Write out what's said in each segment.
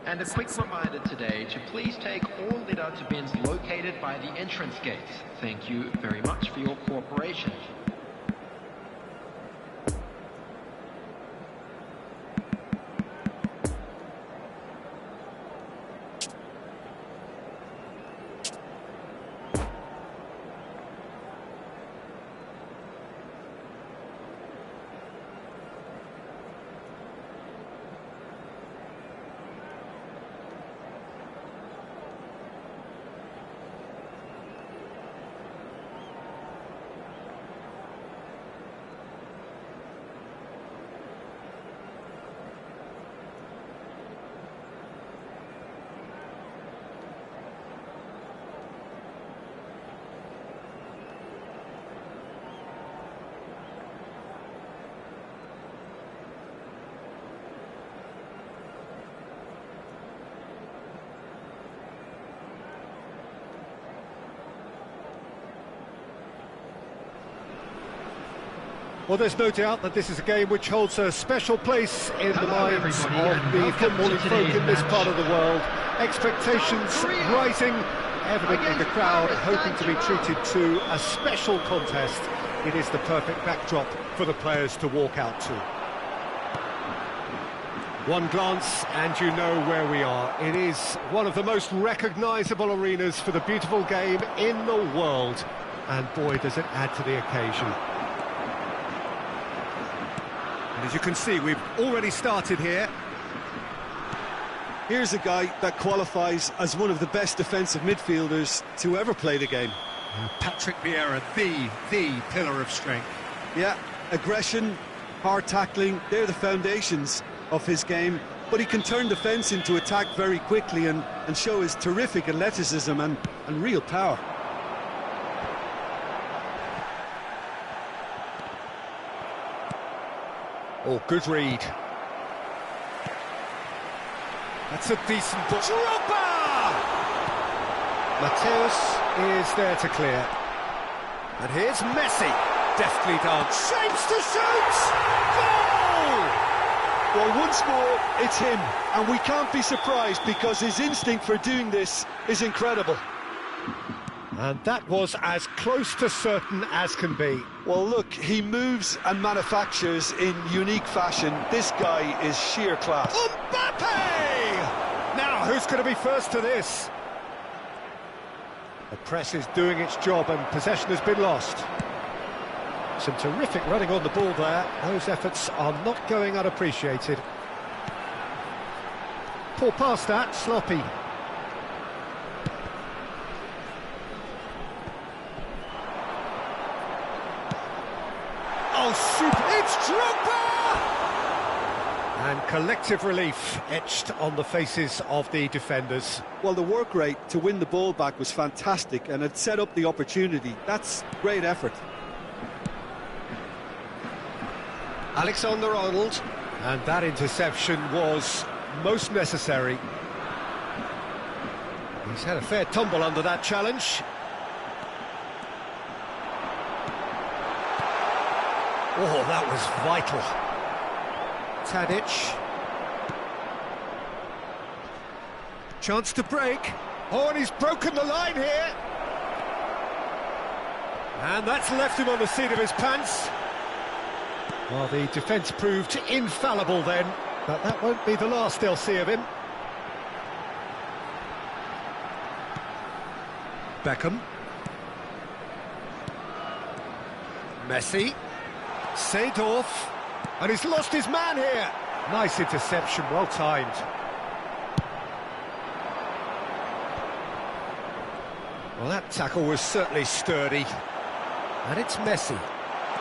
And a quick reminder today to please take all litter to bins located by the entrance gates. Thank you very much for your cooperation. Well, there's no doubt that this is a game which holds a special place in the minds of the footballing folk in this part of the world. Expectations rising, evidently the crowd hoping to be treated to a special contest. It is the perfect backdrop for the players to walk out to. One glance and you know where we are. It is one of the most recognisable arenas for the beautiful game in the world. And boy, does it add to the occasion. And as you can see, we've already started here. Here's a guy that qualifies as one of the best defensive midfielders to ever play the game. Patrick Vieira, the pillar of strength. Yeah, aggression, hard tackling, they're the foundations of his game. But he can turn defence into attack very quickly and show his terrific athleticism and real power. Oh, good read. That's a decent ball. Drogba! Mateus is there to clear. And here's Messi. Deftly done. Shapes to shoot! Goal! Well, once more, it's him. And we can't be surprised because his instinct for doing this is incredible. And that was as close to certain as can be. Well, look, he moves and manufactures in unique fashion. This guy is sheer class. Mbappe! Now, who's going to be first to this? The press is doing its job and possession has been lost. Some terrific running on the ball there. Those efforts are not going unappreciated. Poor pass that, sloppy. Oh, super! It's Drogba! And collective relief etched on the faces of the defenders. Well, the work rate to win the ball back was fantastic and it set up the opportunity. That's great effort. Alexander-Arnold. And that interception was most necessary. He's had a fair tumble under that challenge. Oh, that was vital. Tadic. Chance to break. Oh, and he's broken the line here. And that's left him on the seat of his pants. Well, the defence proved infallible then, but that won't be the last they'll see of him. Beckham. Messi. Seedorf, and he's lost his man here. Nice interception, well timed. Well, that tackle was certainly sturdy. And it's Messi.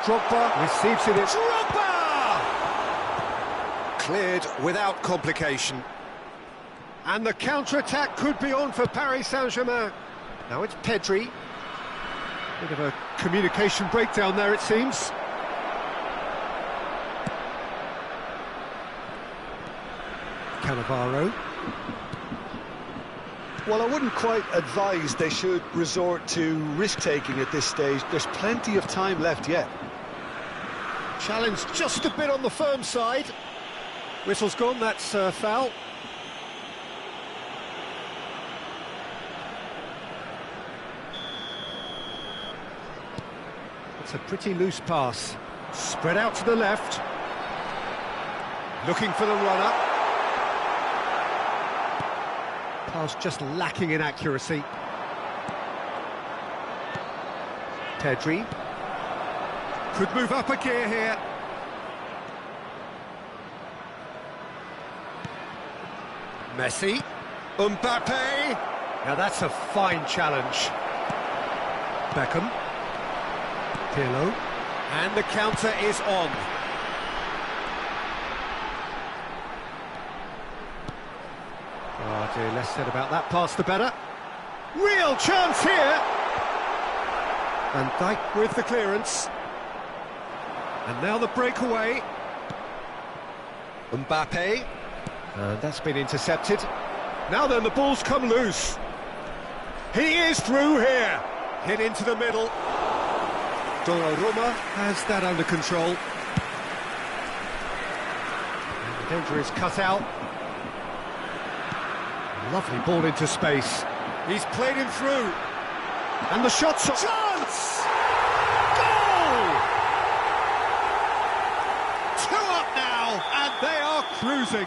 Drogba receives it. Drogba! Cleared without complication. And the counter-attack could be on for Paris Saint-Germain. Now it's Pedri. Bit of a communication breakdown there, it seems. Cannavaro. Well, I wouldn't quite advise they should resort to risk-taking at this stage. There's plenty of time left yet. Challenge just a bit on the firm side. Whistle's gone, that's foul. That's a pretty loose pass. Spread out to the left. Looking for the runner. Pass just lacking in accuracy. Pedri. Could move up a gear here. Messi. Mbappe. Now that's a fine challenge. Beckham. Pirlo. And the counter is on. Oh dear, less said about that pass the better. Real chance here! Van Dijk with the clearance. And now the breakaway. Mbappe. And that's been intercepted. Now then, the ball's come loose. He is through here. Hit into the middle. Donnarumma has that under control. And the danger is cut out. Lovely ball into space. He's played him through. And the shot's... Chance! Goal! 2 up now, and they are cruising.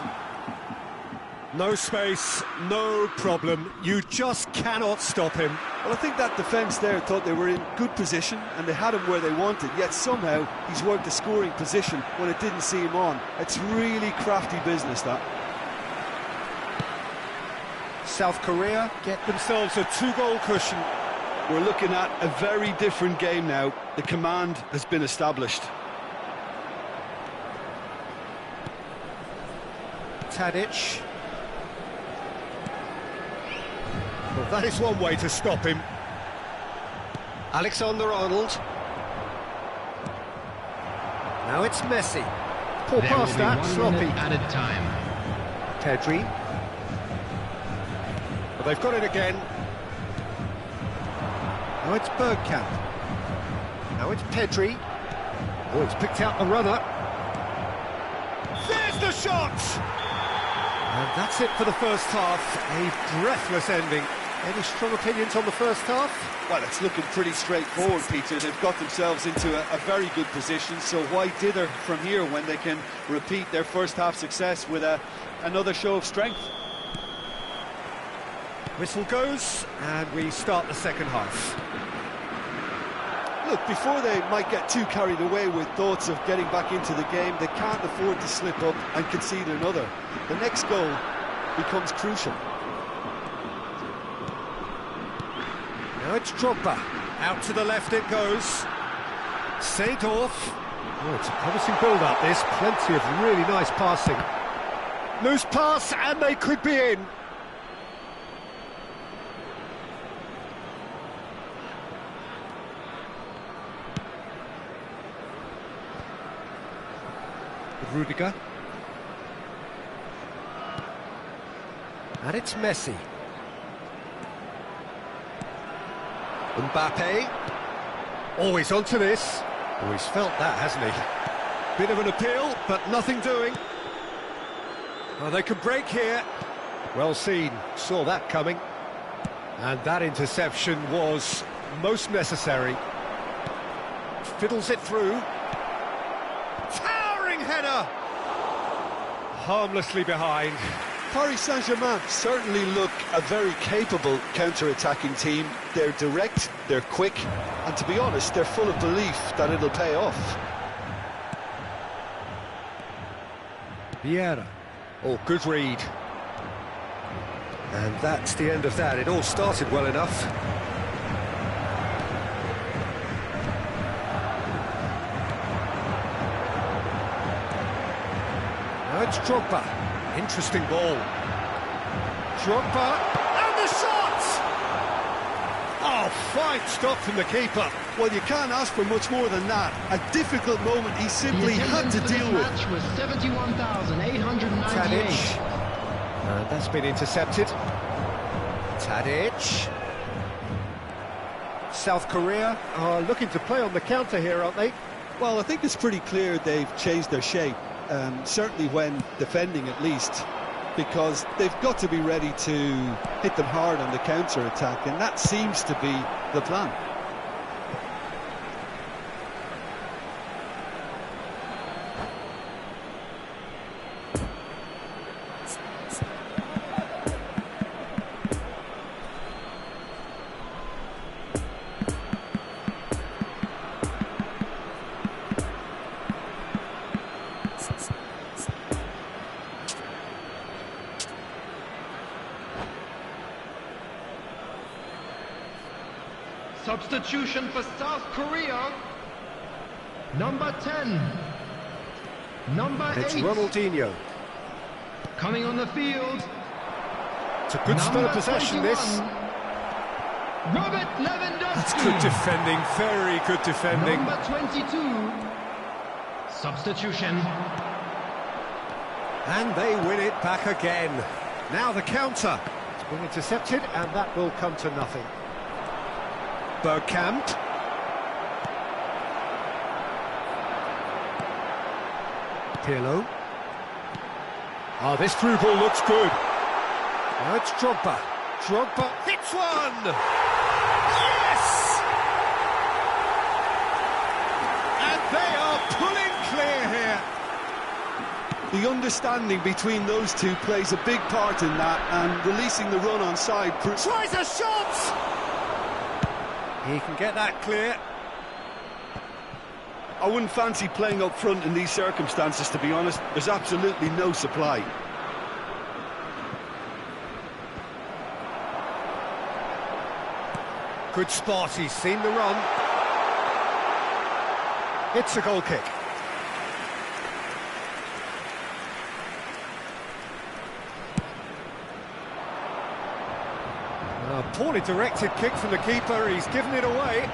No space, no problem. You just cannot stop him. Well, I think that defence there thought they were in good position and they had him where they wanted, yet somehow he's worked the scoring position when it didn't see him on. It's really crafty business, that. South Korea get themselves a 2-goal cushion. We're looking at a very different game now. The command has been established. Tadic. Well, that is one way to stop him. Alexander-Arnold. Now it's Messi. Poor pass that, sloppy. Added time. Pedri. Well, they've got it again. Now it's Bergkamp. Now it's Pedri. Oh, it's picked out the runner. There's the shot! And that's it for the first half. A breathless ending. Any strong opinions on the first half? Well, it's looking pretty straightforward, Peter. They've got themselves into a very good position, so why dither from here when they can repeat their first half success with another show of strength? Whistle goes, and we start the second half. Look, before they might get too carried away with thoughts of getting back into the game, they can't afford to slip up and concede another. The next goal becomes crucial. Now it's Drogba. Out to the left it goes. Seedorf. Oh, it's a promising build-up, this. Plenty of really nice passing. Loose pass, and they could be in. Rudiger. And it's Messi. Mbappe. Oh, he's onto this. Oh, he's felt that, hasn't he? Bit of an appeal, but nothing doing. Well, they could break here. Well seen, saw that coming. And that interception was most necessary. Fiddles it through. Towering header! Harmlessly behind. Paris Saint-Germain certainly look a very capable counter-attacking team. They're direct, they're quick, and to be honest, they're full of belief that it'll pay off. Vieira. Oh, good read. And that's the end of that. It all started well enough. Now it's Drogba. Interesting ball. Drogba, and the shot! Oh, fine stop from the keeper. Well, you can't ask for much more than that. A difficult moment he simply had to deal with. The match was 71,898. Tadic. That's been intercepted. Tadic. South Korea are looking to play on the counter here, aren't they? Well, I think it's pretty clear they've changed their shape. Certainly when defending at least, because they've got to be ready to hit them hard on the counter-attack, and that seems to be the plan. Substitution for South Korea. Number 10. Number It's 8. Ronaldinho. Coming on the field. It's a good spell of possession, 21. this. Robert Lewandowski. That's good defending, very good defending. Number 22. Substitution. And they win it back again. Now the counter. It's been intercepted, and that will come to nothing. Bergkamp. Pirlo. Oh, this through ball looks good. Now it's Drogba. Drogba hits one! Yes! And they are pulling clear here. The understanding between those two plays a big part in that, and releasing the run on side. Tries a shot! He can get that clear. I wouldn't fancy playing up front in these circumstances, to be honest. There's absolutely no supply. Good spot, he's seen the run. It's a goal kick. A poorly directed kick from the keeper, he's given it away.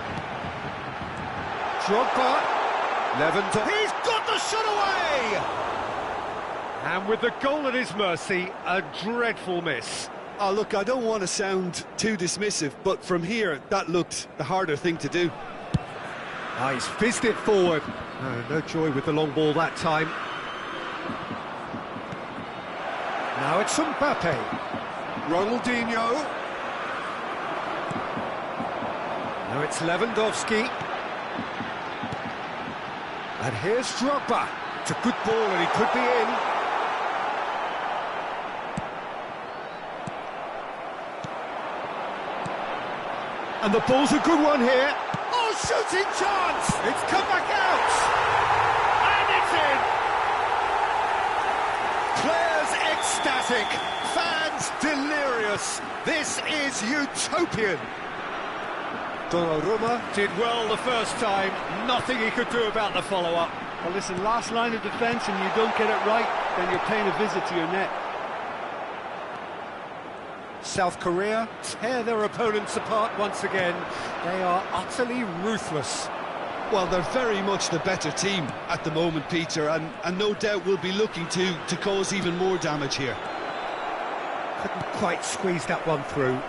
Drogba. Lewandowski. He's got the shot away! And with the goal at his mercy, a dreadful miss. Oh, look, I don't want to sound too dismissive, but from here, that looked the harder thing to do. Ah, he's fizzed it forward. No joy with the long ball that time. Now it's Mbappe. Ronaldinho. Now it's Lewandowski. And here's Drogba. It's a good ball and he could be in. And the ball's a good one here. Oh, shooting chance! It's come back out! And it's in! Players ecstatic, fans delirious. This is utopian. Donnarumma did well the first time, nothing he could do about the follow-up. Well, listen, last line of defence and you don't get it right, then you're paying a visit to your net. South Korea tear their opponents apart once again. They are utterly ruthless. Well, they're very much the better team at the moment, Peter, and no doubt will be looking to cause even more damage here. Couldn't quite squeeze that one through.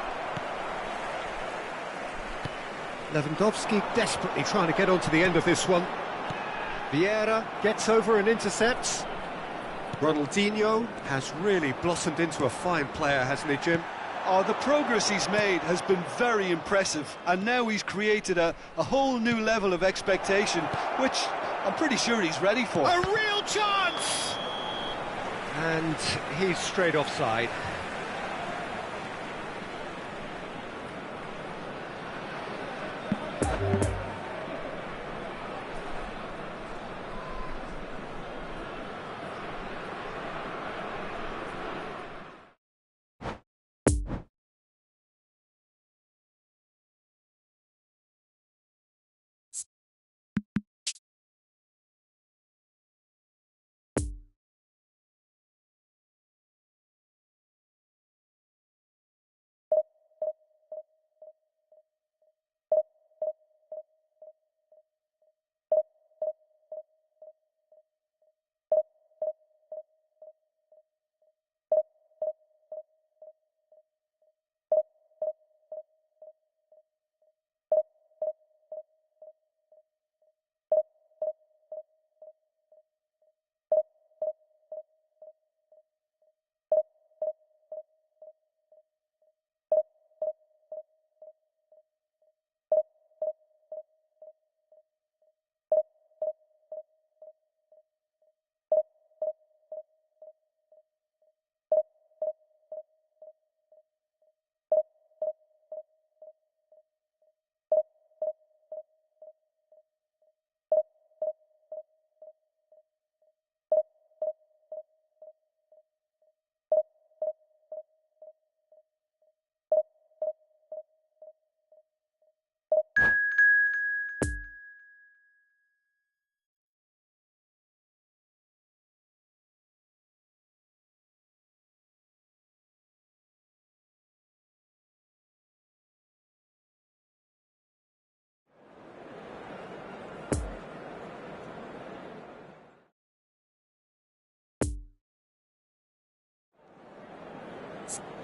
Lewandowski desperately trying to get onto the end of this one. Vieira gets over and intercepts. Ronaldinho has really blossomed into a fine player, hasn't he, Jim? Oh, the progress he's made has been very impressive, and now he's created a whole new level of expectation, which I'm pretty sure he's ready for. A real chance! And he's straight offside.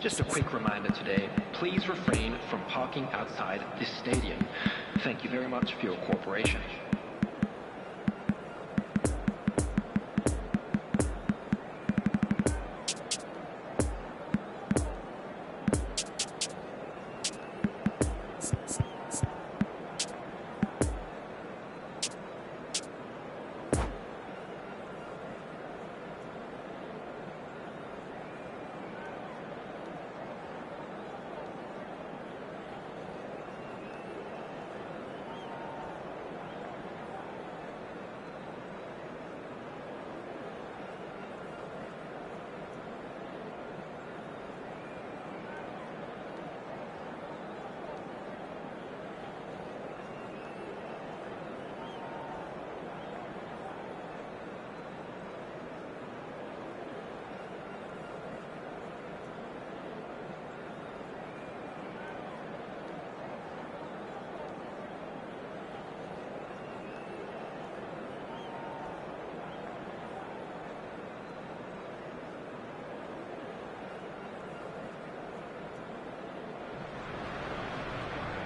Just a quick reminder today, please refrain from parking outside this stadium. Thank you very much for your cooperation.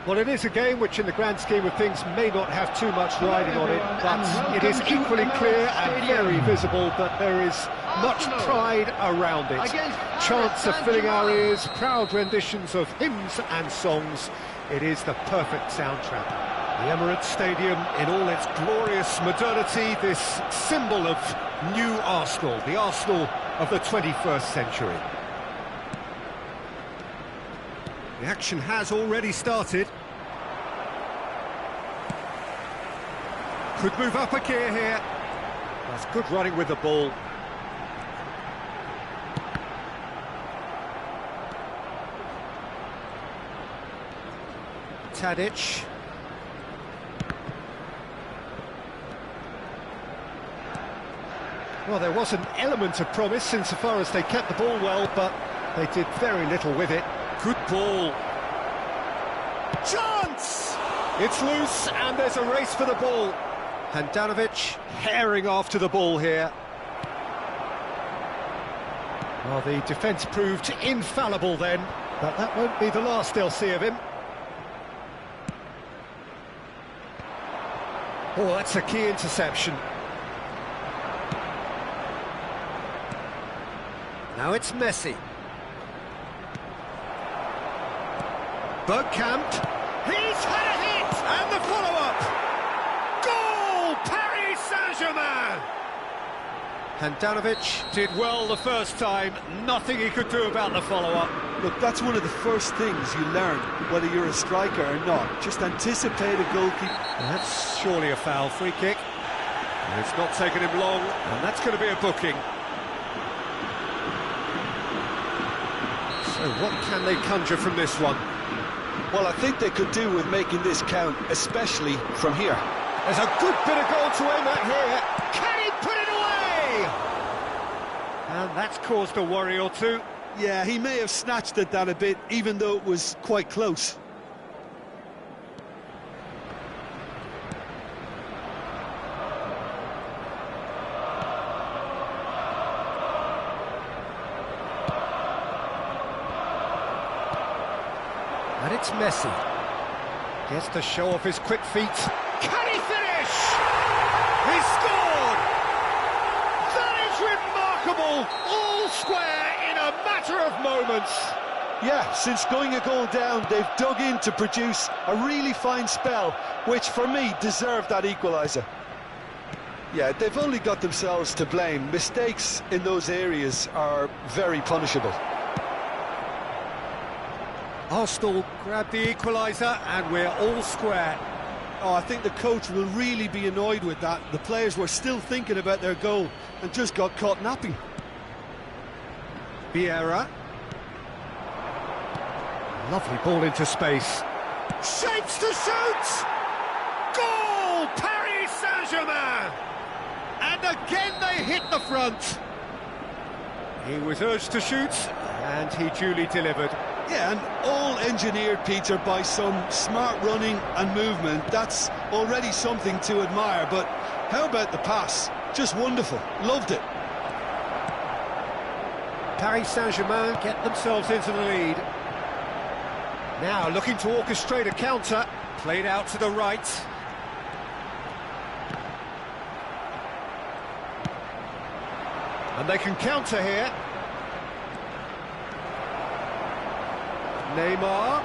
Well, it is a game which, in the grand scheme of things, may not have too much riding on it, but it is equally clear and very visible that there is much pride around it. Chants are filling our ears, proud renditions of hymns and songs. It is the perfect soundtrack. The Emirates Stadium, in all its glorious modernity, this symbol of new Arsenal, the Arsenal of the 21st century. The action has already started. Could move up a gear here. That's good running with the ball. Tadic. Well, there was an element of promise insofar as they kept the ball well, but they did very little with it. Good ball. Chance! It's loose and there's a race for the ball. Handanovic herring after the ball here. Well, the defence proved infallible then, but that won't be the last they'll see of him. Oh, that's a key interception. Now it's Messi. Bergkamp. He's had a hit! And the follow-up! Goal! Paris Saint-Germain! Handanovic did well the first time. Nothing he could do about the follow-up. Look, that's one of the first things you learn, whether you're a striker or not. Just anticipate a goalkeeper. That's surely a foul. Free kick. And it's not taken him long, and that's going to be a booking. So what can they conjure from this one? Well, I think they could do with making this count, especially from here. There's a good bit of goal to aim at here. Can he put it away? And that's caused a worry or two. Yeah, he may have snatched at that a bit, even though it was quite close. And it's Messi. Gets to show off his quick feet. Can he finish? He scored! That is remarkable! All square in a matter of moments. Yeah, since going a goal down, they've dug in to produce a really fine spell, which for me deserved that equaliser. Yeah, they've only got themselves to blame. Mistakes in those areas are very punishable. Arsenal grabbed the equaliser and we're all square. Oh, I think the coach will really be annoyed with that. The players were still thinking about their goal and just got caught napping. Vieira. Lovely ball into space. Shapes to shoot! Goal! Paris Saint-Germain! And again they hit the front. He was urged to shoot and he duly delivered. Yeah, and all engineered, Peter, by some smart running and movement. That's already something to admire, but how about the pass? Just wonderful. Loved it. Paris Saint-Germain get themselves into the lead. Now looking to orchestrate a counter, played out to the right. And they can counter here. Neymar.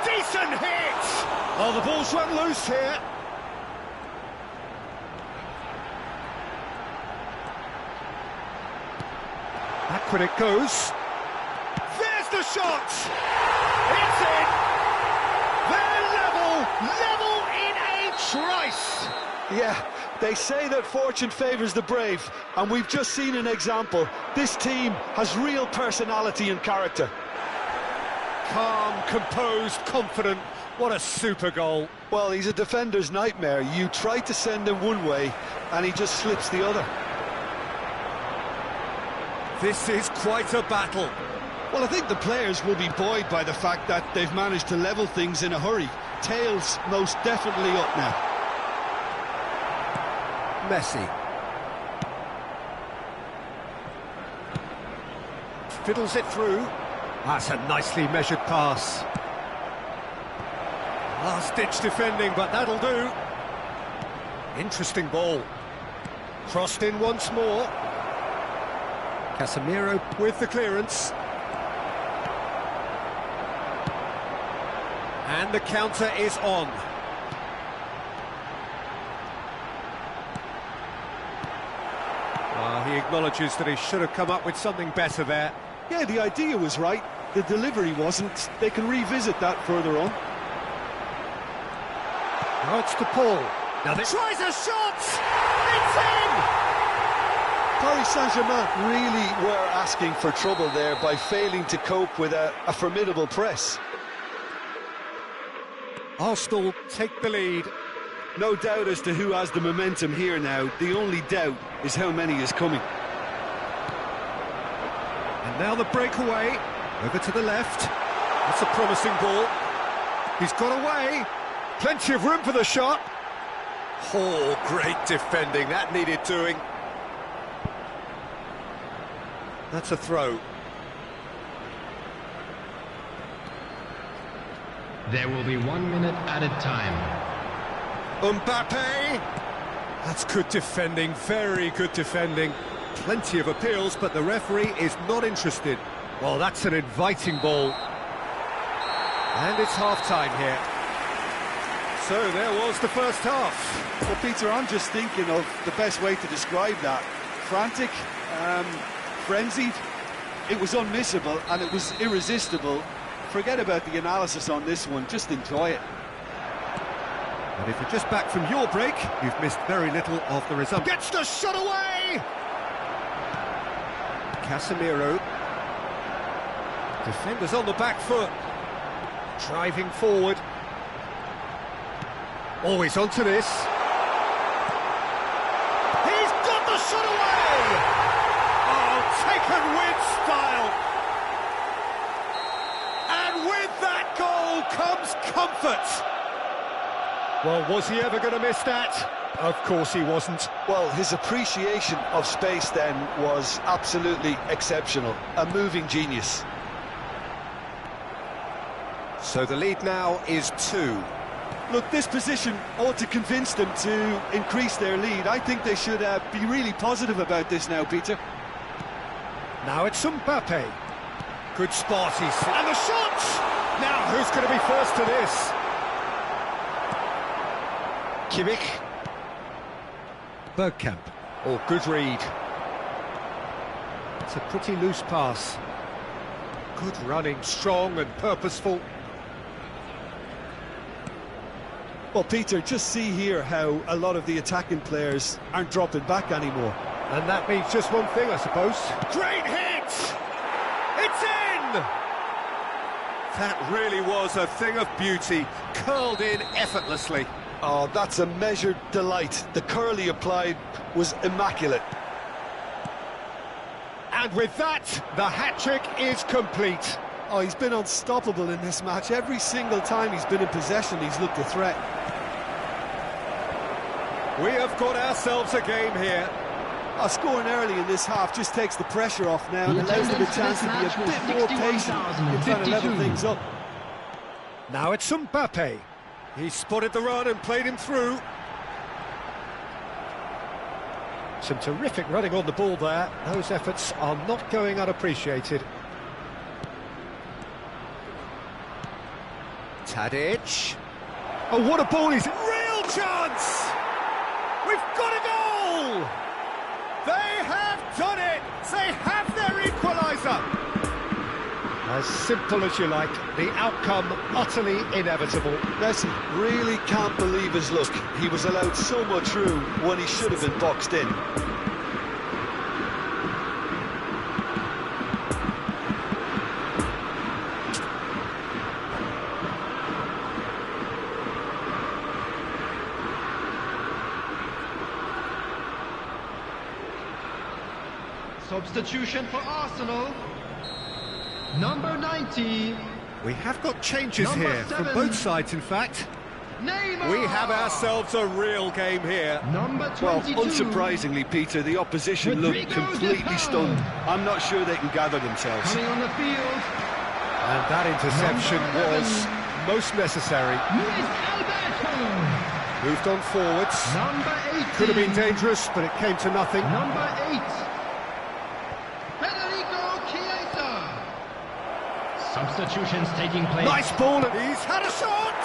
Decent hit! Oh, the ball's run loose here. Back when it goes. There's the shot! It's in! They're level in a trice! Yeah, they say that fortune favours the brave, and we've just seen an example. This team has real personality and character. Calm, composed, confident. What a super goal. Well, he's a defender's nightmare. You try to send him one way, and he just slips the other. This is quite a battle. Well, I think the players will be buoyed by the fact that they've managed to level things in a hurry. Tails most definitely up now. Messi. Fiddles it through. That's a nicely measured pass. Last-ditch defending, but that'll do. Interesting ball. Crossed in once more. Casemiro with the clearance. And the counter is on. Well, he acknowledges that he should have come up with something better there. Yeah, the idea was right. The delivery wasn't. They can revisit that further on. Now it's to Paul. Now they tries a shot! It's in! Paris Saint-Germain really were asking for trouble there by failing to cope with a formidable press. Arsenal take the lead. No doubt as to who has the momentum here now. The only doubt is how many is coming. And now the breakaway. Over to the left. That's a promising ball. He's got away. Plenty of room for the shot. Oh, great defending. That needed doing. That's a throw. There will be 1 minute added time. Mbappe! That's good defending, very good defending. Plenty of appeals, but the referee is not interested. Well, that's an inviting ball. And it's half-time here. So there was the first half. Well, Peter, I'm just thinking of the best way to describe that. Frantic, frenzied. It was unmissable and it was irresistible. Forget about the analysis on this one, just enjoy it. But if you're just back from your break, you've missed very little of the result. Gets the shot away! Casemiro. Defenders on the back foot. Driving forward. Always onto this. He's got the shot away! Oh, taken with style. And with that goal comes comfort. Well, was he ever going to miss that? Of course he wasn't. Well, his appreciation of space then was absolutely exceptional. A moving genius. So the lead now is 2. Look, this position ought to convince them to increase their lead. I think they should be really positive about this now, Peter. Now it's Mbappe. Good spot, and the shot! Now, who's going to be first to this? Kimmich. Bergkamp. Oh, good read. It's a pretty loose pass. Good running, strong and purposeful. Well, Peter, just see here how a lot of the attacking players aren't dropping back anymore. And that means just one thing, I suppose. Great hit! It's in! That really was a thing of beauty, curled in effortlessly. Oh, that's a measured delight. The curl he applied was immaculate. And with that, the hat-trick is complete. Oh, he's been unstoppable in this match. Every single time he's been in possession, he's looked a threat. We have got ourselves a game here. Scoring early in this half just takes the pressure off now and allows them a chance to be a bit more patient in trying to level things up. Now it's Mbappe. He spotted the run and played him through. Some terrific running on the ball there. Those efforts are not going unappreciated. Tadic. Oh, what a ball he's... Real chance! We've got a goal! They have done it! They have their equaliser! As simple as you like, the outcome utterly inevitable. Messi really can't believe his luck. He was allowed so much room when he should have been boxed in. Substitution for Arsenal. Number 90. We have got changes here from both sides, in fact. Neymar. We have ourselves a real game here. Number 22. Well, unsurprisingly, Peter, the opposition looked completely stunned. I'm not sure they can gather themselves. Coming on the field. And that interception was most necessary. Luis Alberto. Moved on forwards. Number 18. Could have been dangerous, but it came to nothing. Number 8. Substitutions taking place. Nice ball, and he's had a shot!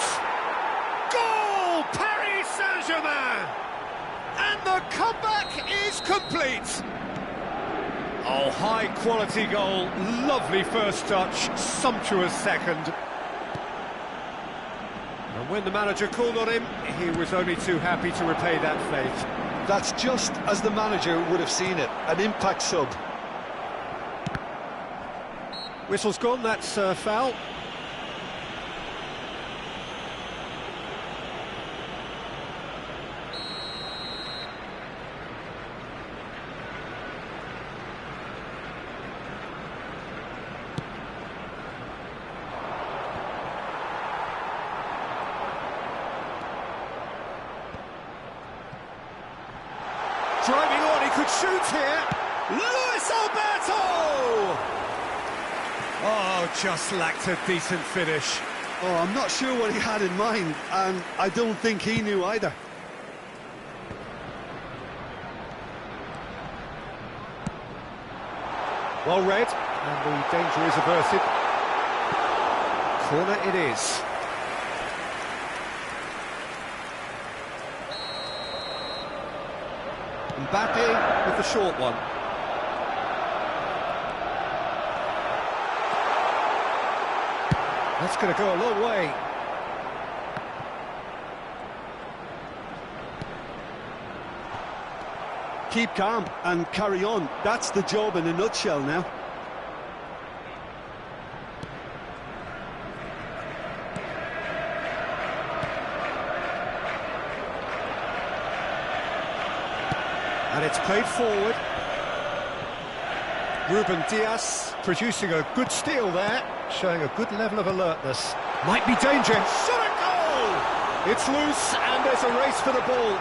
Goal! Paris Saint-Germain! And the comeback is complete! Oh, high-quality goal, lovely first touch, sumptuous second. And when the manager called on him, he was only too happy to repay that faith. That's just as the manager would have seen it, an impact sub. Whistle's gone, that's foul. Driving on, he could shoot here. Luis Alberto! Oh, just lacked a decent finish. Oh, I'm not sure what he had in mind, and I don't think he knew either. Well read, and the danger is averted. Corner it is. Mbappe with the short one. That's going to go a long way. Keep calm and carry on. That's the job in a nutshell now. And it's played forward. Ruben Dias producing a good steal there, showing a good level of alertness. Might be danger. Shot a goal! It's loose and there's a race for the ball.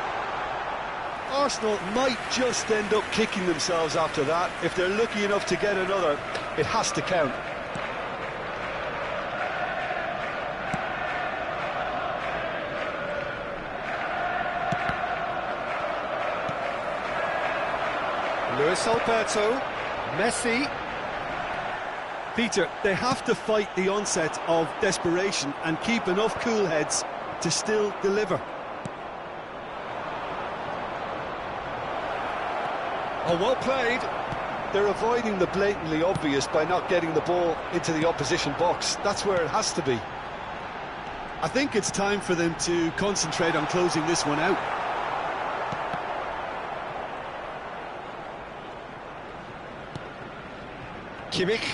Arsenal might just end up kicking themselves after that. If they're lucky enough to get another, it has to count. Luis Alberto, Messi. Peter, they have to fight the onset of desperation and keep enough cool heads to still deliver. Oh, well played. They're avoiding the blatantly obvious by not getting the ball into the opposition box. That's where it has to be. I think it's time for them to concentrate on closing this one out. Kimmich.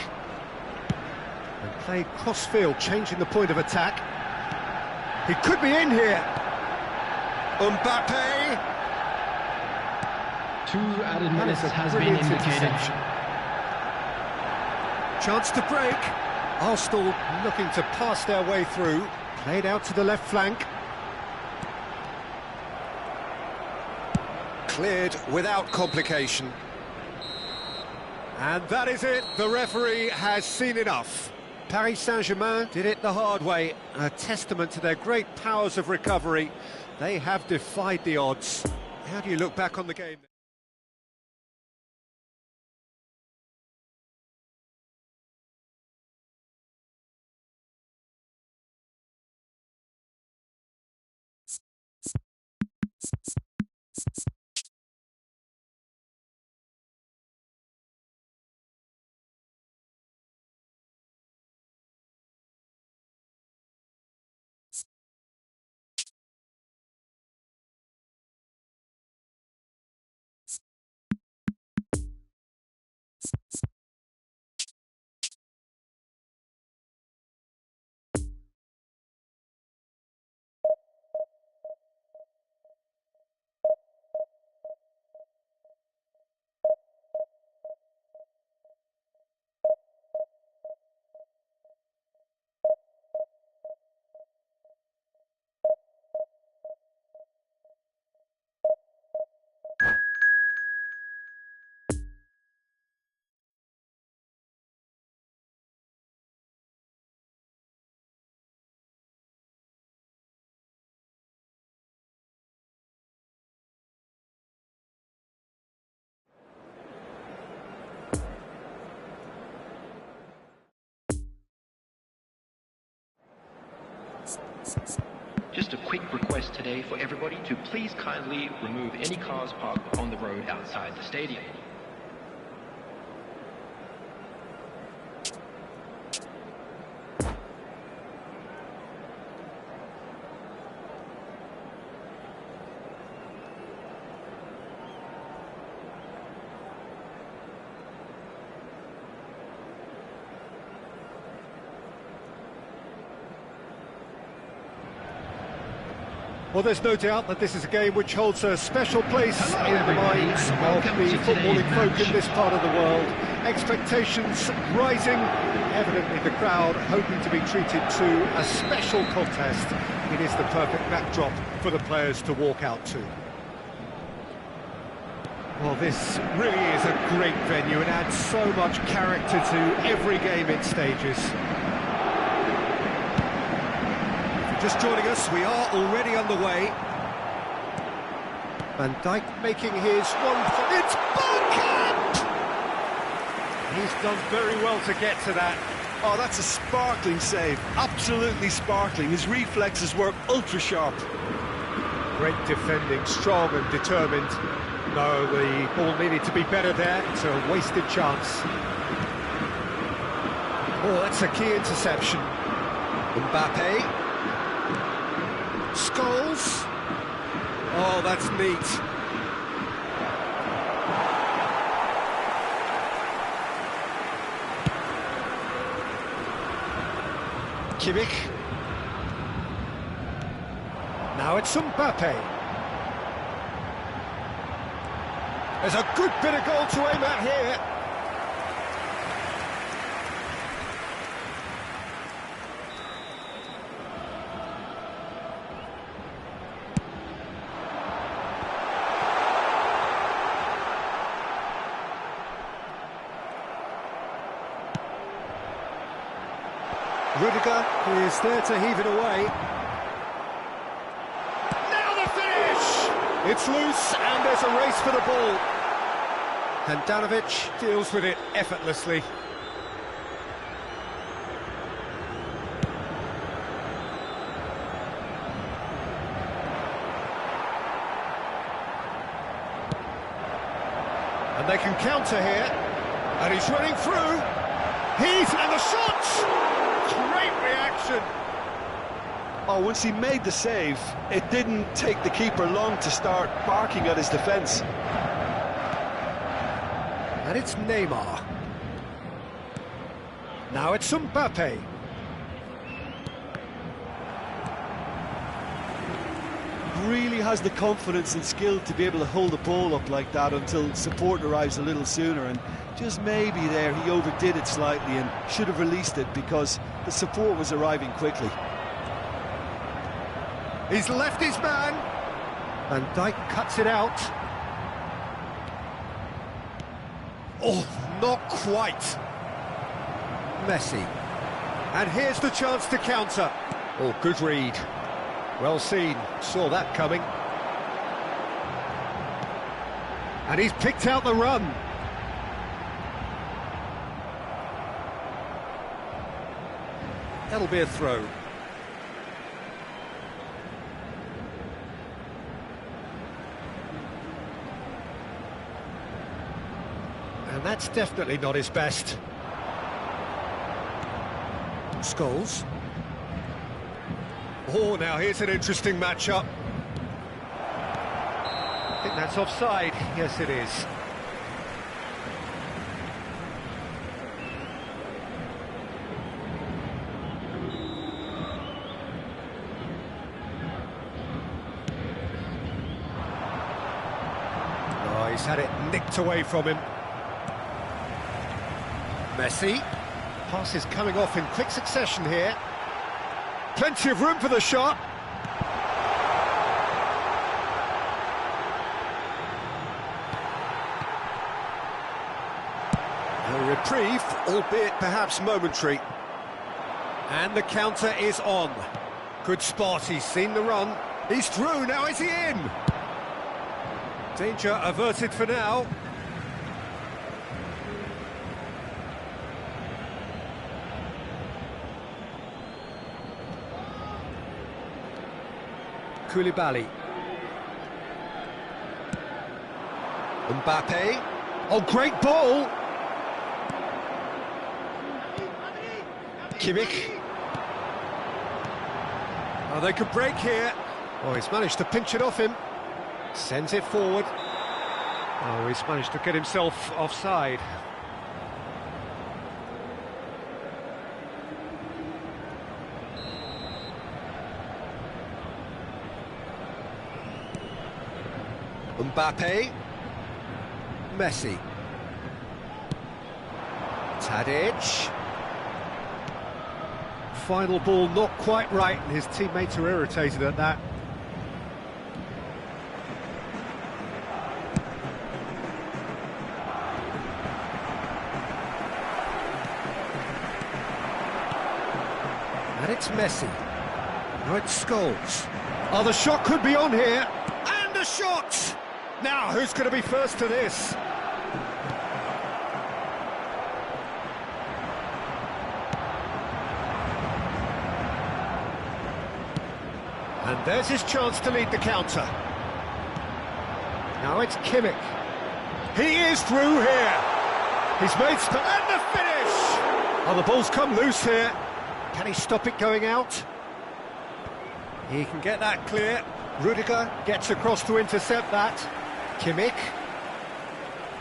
And played cross-field, changing the point of attack. He could be in here. Mbappe. 2 added minutes has been indicated. Chance to break. Arsenal looking to pass their way through. Played out to the left flank. Cleared without complication. And that is it. The referee has seen enough. Paris Saint-Germain did it the hard way. A testament to their great powers of recovery. They have defied the odds. How do you look back on the game? Just a quick request today for everybody to please kindly remove any cars parked on the road outside the stadium. Well, there's no doubt that this is a game which holds a special place in the minds of the footballing folk in this part of the world. Expectations rising, evidently the crowd hoping to be treated to a special contest. It is the perfect backdrop for the players to walk out to. Well, this really is a great venue and adds so much character to every game it stages. Just joining us, we are already underway. Van Dijk making his one. It's Bergkamp! He's done very well to get to that. Oh, that's a sparkling save. Absolutely sparkling. His reflexes were ultra sharp. Great defending, strong and determined. No, the ball needed to be better there. It's a wasted chance. Oh, that's a key interception. Mbappe. Scholes. Oh, that's neat. Kimmich. Now it's Mbappe. There's a good bit of goal to aim at here. Rudiger is there to heave it away. Now the finish! It's loose and there's a race for the ball. Handanovic deals with it effortlessly. And they can counter here. And he's running through. And the shot! Great reaction. Oh, once he made the save, it didn't take the keeper long to start barking at his defence. And it's Neymar. Now it's Mbappe. Really has the confidence and skill to be able to hold the ball up like that until support arrives a little sooner, and just maybe there he overdid it slightly and should have released it because the support was arriving quickly. He's left his man. Van Dijk cuts it out. Oh, not quite. Messi. And here's the chance to counter. Oh, good read. Well seen. Saw that coming. And he's picked out the run. That'll be a throw. And that's definitely not his best. Scholes. Oh, now here's an interesting matchup. I think that's offside. Yes, it is. Oh, he's had it nicked away from him. Messi. Pass is coming off in quick succession here. Plenty of room for the shot. A reprieve, albeit perhaps momentary. And the counter is on. Good spot, he's seen the run. He's through, now is he in? Danger averted for now. Koulibaly. Mbappe. Oh, great ball! Kimmich. Oh, they could break here. Oh, he's managed to pinch it off him. Sends it forward. Oh, he's managed to get himself offside. Mbappe. Messi. Tadic. Final ball not quite right, and his teammates are irritated at that. And it's Messi. Now it's Scholes. Oh, the shot could be on here. And a shot! Now, who's going to be first to this? And there's his chance to lead the counter. Now it's Kimmich. He is through here. He's made and the finish! Oh, the ball's come loose here. Can he stop it going out? He can get that clear. Rudiger gets across to intercept that. Kimmich.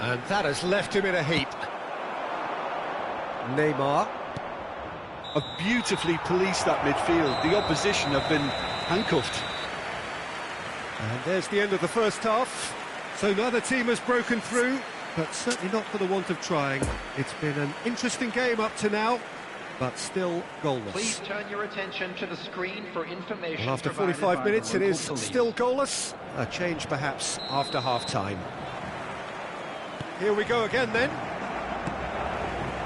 And that has left him in a heap. Neymar. Have beautifully policed that midfield. The opposition have been handcuffed. And there's the end of the first half. So neither team has broken through, but certainly not for the want of trying. It's been an interesting game up to now, but still goalless. Please turn your attention to the screen for information. Well, after provided 45 by minutes, the it local is police. still goalless. A change perhaps after half-time. Here we go again then.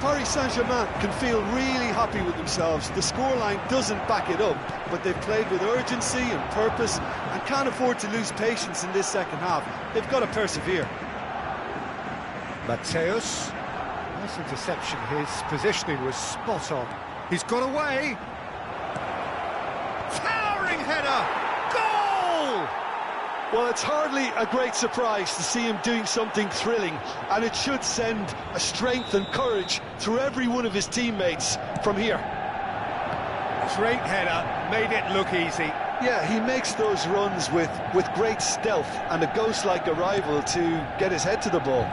Paris Saint-Germain can feel really happy with themselves. The scoreline doesn't back it up, but they've played with urgency and purpose and can't afford to lose patience in this second half. They've got to persevere. Mateus. Nice interception. His positioning was spot on. He's got away. Towering header. Goal! Well, it's hardly a great surprise to see him doing something thrilling, and it should send a strength and courage through every one of his teammates from here. Great header, made it look easy. Yeah, he makes those runs with great stealth and a ghost-like arrival to get his head to the ball.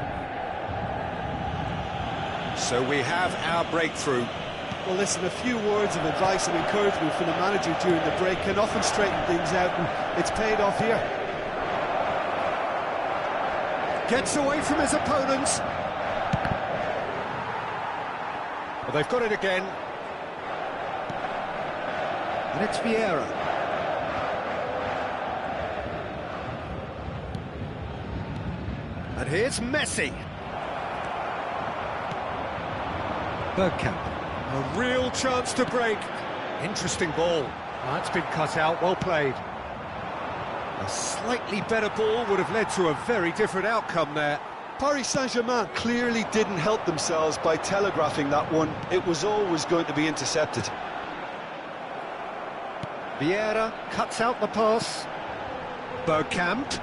So we have our breakthrough. Well, listen, a few words of advice and encouragement from the manager during the break can often straighten things out, and it's paid off here. Gets away from his opponents. Well, they've got it again. And it's Vieira. And here's Messi. Bergkamp. A real chance to break. Interesting ball. That's been cut out, well played. A slightly better ball would have led to a very different outcome there. Paris Saint-Germain clearly didn't help themselves by telegraphing that one. It was always going to be intercepted. Vieira cuts out the pass. Bergkamp.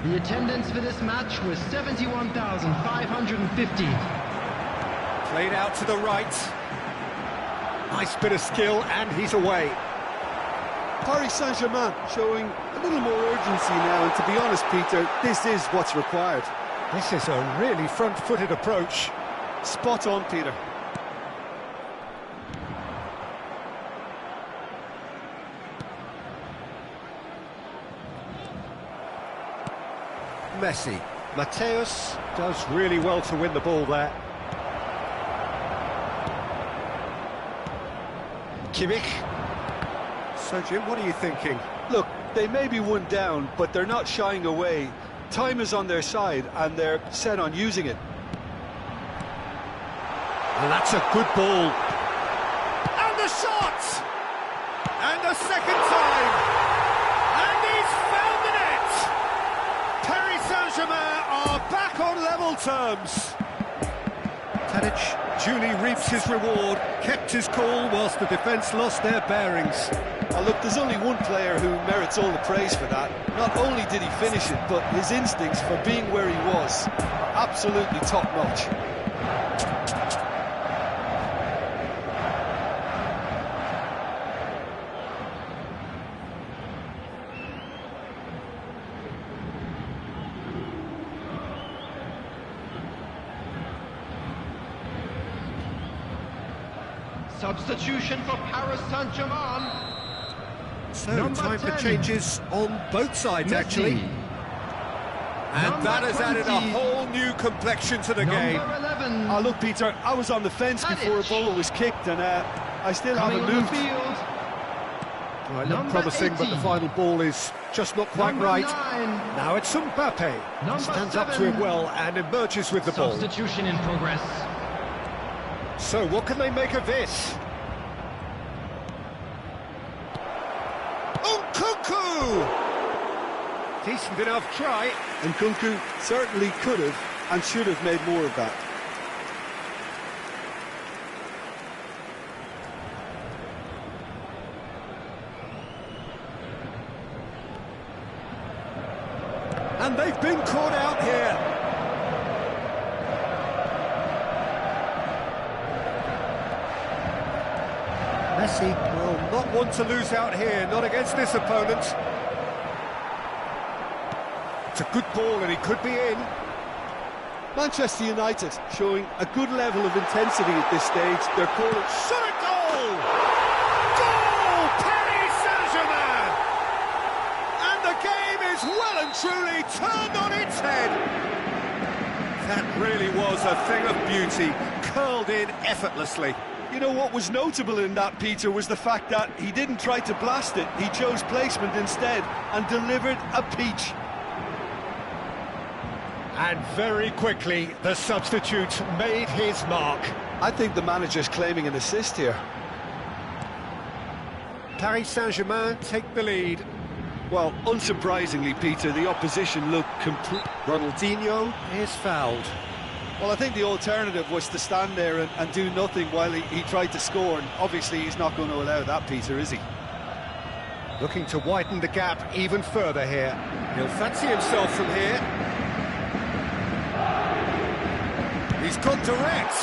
The attendance for this match was 71,550. Played out to the right. Nice bit of skill, and he's away. Paris Saint-Germain showing a little more urgency now, and to be honest, Peter, this is what's required. This is a really front-footed approach. Spot on, Peter. Messi. Mateus does really well to win the ball there. Kimmich. So, Jim, what are you thinking? Look, they may be one down, but they're not shying away. Time is on their side, and they're set on using it. And that's a good ball. And the shot! And the second time! And he's found the net! Paris Saint-Germain are back on level terms. Tadic duly reaps his reward, kept his cool whilst the defence lost their bearings. Oh, look, there's only one player who merits all the praise for that. Not only did he finish it, but his instincts for being where he was are absolutely top-notch. Substitution for Paris Saint-Germain. So, Number time 10. for changes on both sides, Messi. actually. And Number that has added a 20. whole new complexion to the game. Number 11. Oh, look, Peter, I was on the fence before a ball was kicked, and I still Coming haven't on the moved. field. Right, Number look promising, but the 80. final ball is just not quite Number right. 9. Now it's Mbappe. Number Stands up to 7. it well and emerges with the ball. Substitution in progress. So what can they make of this? Nkunku! Decent enough try. And Nkunku certainly could have and should have made more of that. And they've been caught out here. Messi will not want to lose out here, not against this opponent. It's a good ball and he could be in. Manchester United showing a good level of intensity at this stage. They're calling... Shot a goal! Goal! Paris Saint-Germain! And the game is well and truly turned on its head. That really was a thing of beauty, curled in effortlessly. You know what was notable in that, Peter, was the fact that he didn't try to blast it. He chose placement instead and delivered a peach. And very quickly, the substitute made his mark. I think the manager's claiming an assist here. Paris Saint-Germain take the lead. Well, unsurprisingly, Peter, the opposition looked complete. Ronaldinho is fouled. Well, I think the alternative was to stand there and do nothing while he tried to score, and obviously he's not going to allow that, Peter, is he? Looking to widen the gap even further here. He'll fancy himself from here. He's gone direct.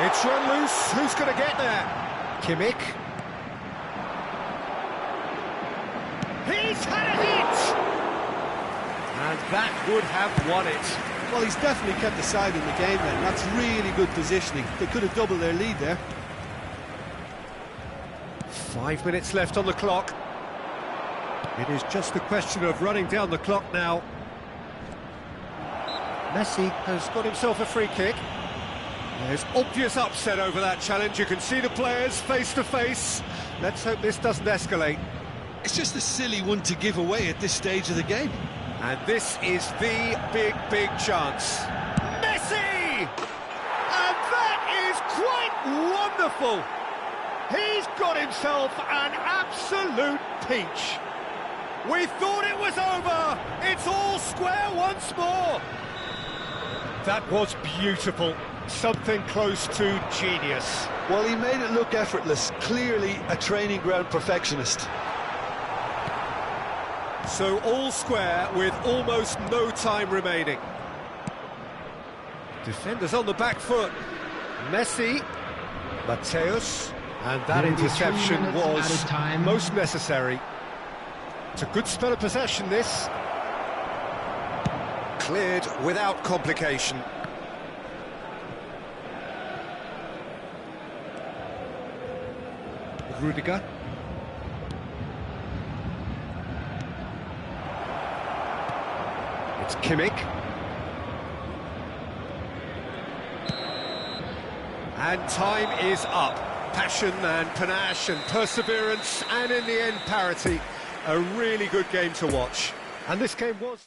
It's run loose. Who's going to get there? Kimmich. He's had a hit! And that would have won it. Well, he's definitely kept the side in the game then. That's really good positioning. They could have doubled their lead there. 5 minutes left on the clock. It is just a question of running down the clock now. Messi has got himself a free kick. There's obvious upset over that challenge. You can see the players face to face. Let's hope this doesn't escalate. It's just a silly one to give away at this stage of the game. And this is the big chance. Messi! And that is quite wonderful. He's got himself an absolute peach. We thought it was over. It's all square once more. That was beautiful. Something close to genius. Well, he made it look effortless. Clearly a training ground perfectionist. So all square with almost no time remaining. Defenders on the back foot. Messi, Mateus, and that interception was most necessary. It's a good spell of possession, this. Cleared without complication. Rudiger. It's Kimmich. And time is up. Passion and panache and perseverance, and in the end, parity. A really good game to watch. And this game was...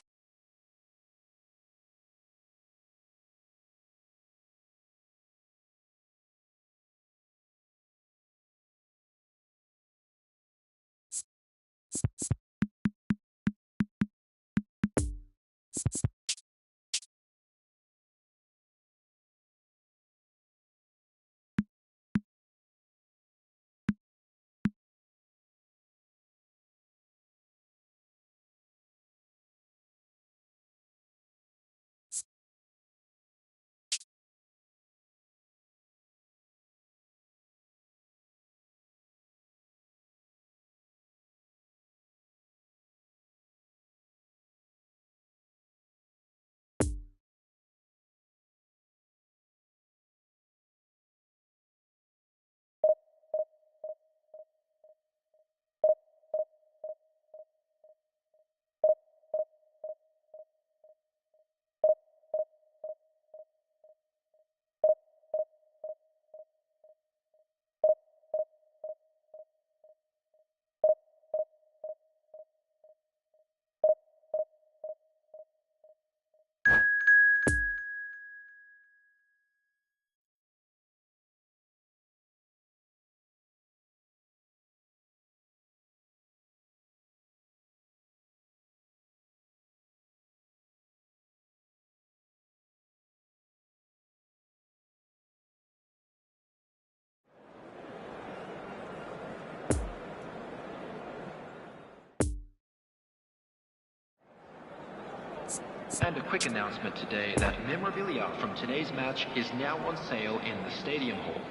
And a quick announcement today that memorabilia from today's match is now on sale in the Stadium Hall.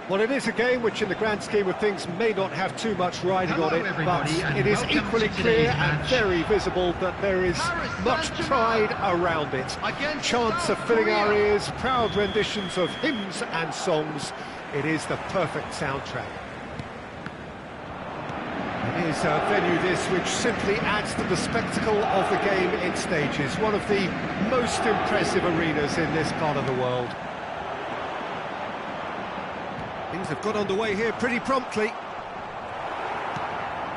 Well, it is a game which, in the grand scheme of things, may not have too much riding on it, but it is equally clear and very visible that there is much pride around it. Chants are filling our ears, proud renditions of hymns and songs. It is the perfect soundtrack. It is a venue this which simply adds to the spectacle of the game in stages, one of the most impressive arenas in this part of the world. Things have got underway here pretty promptly.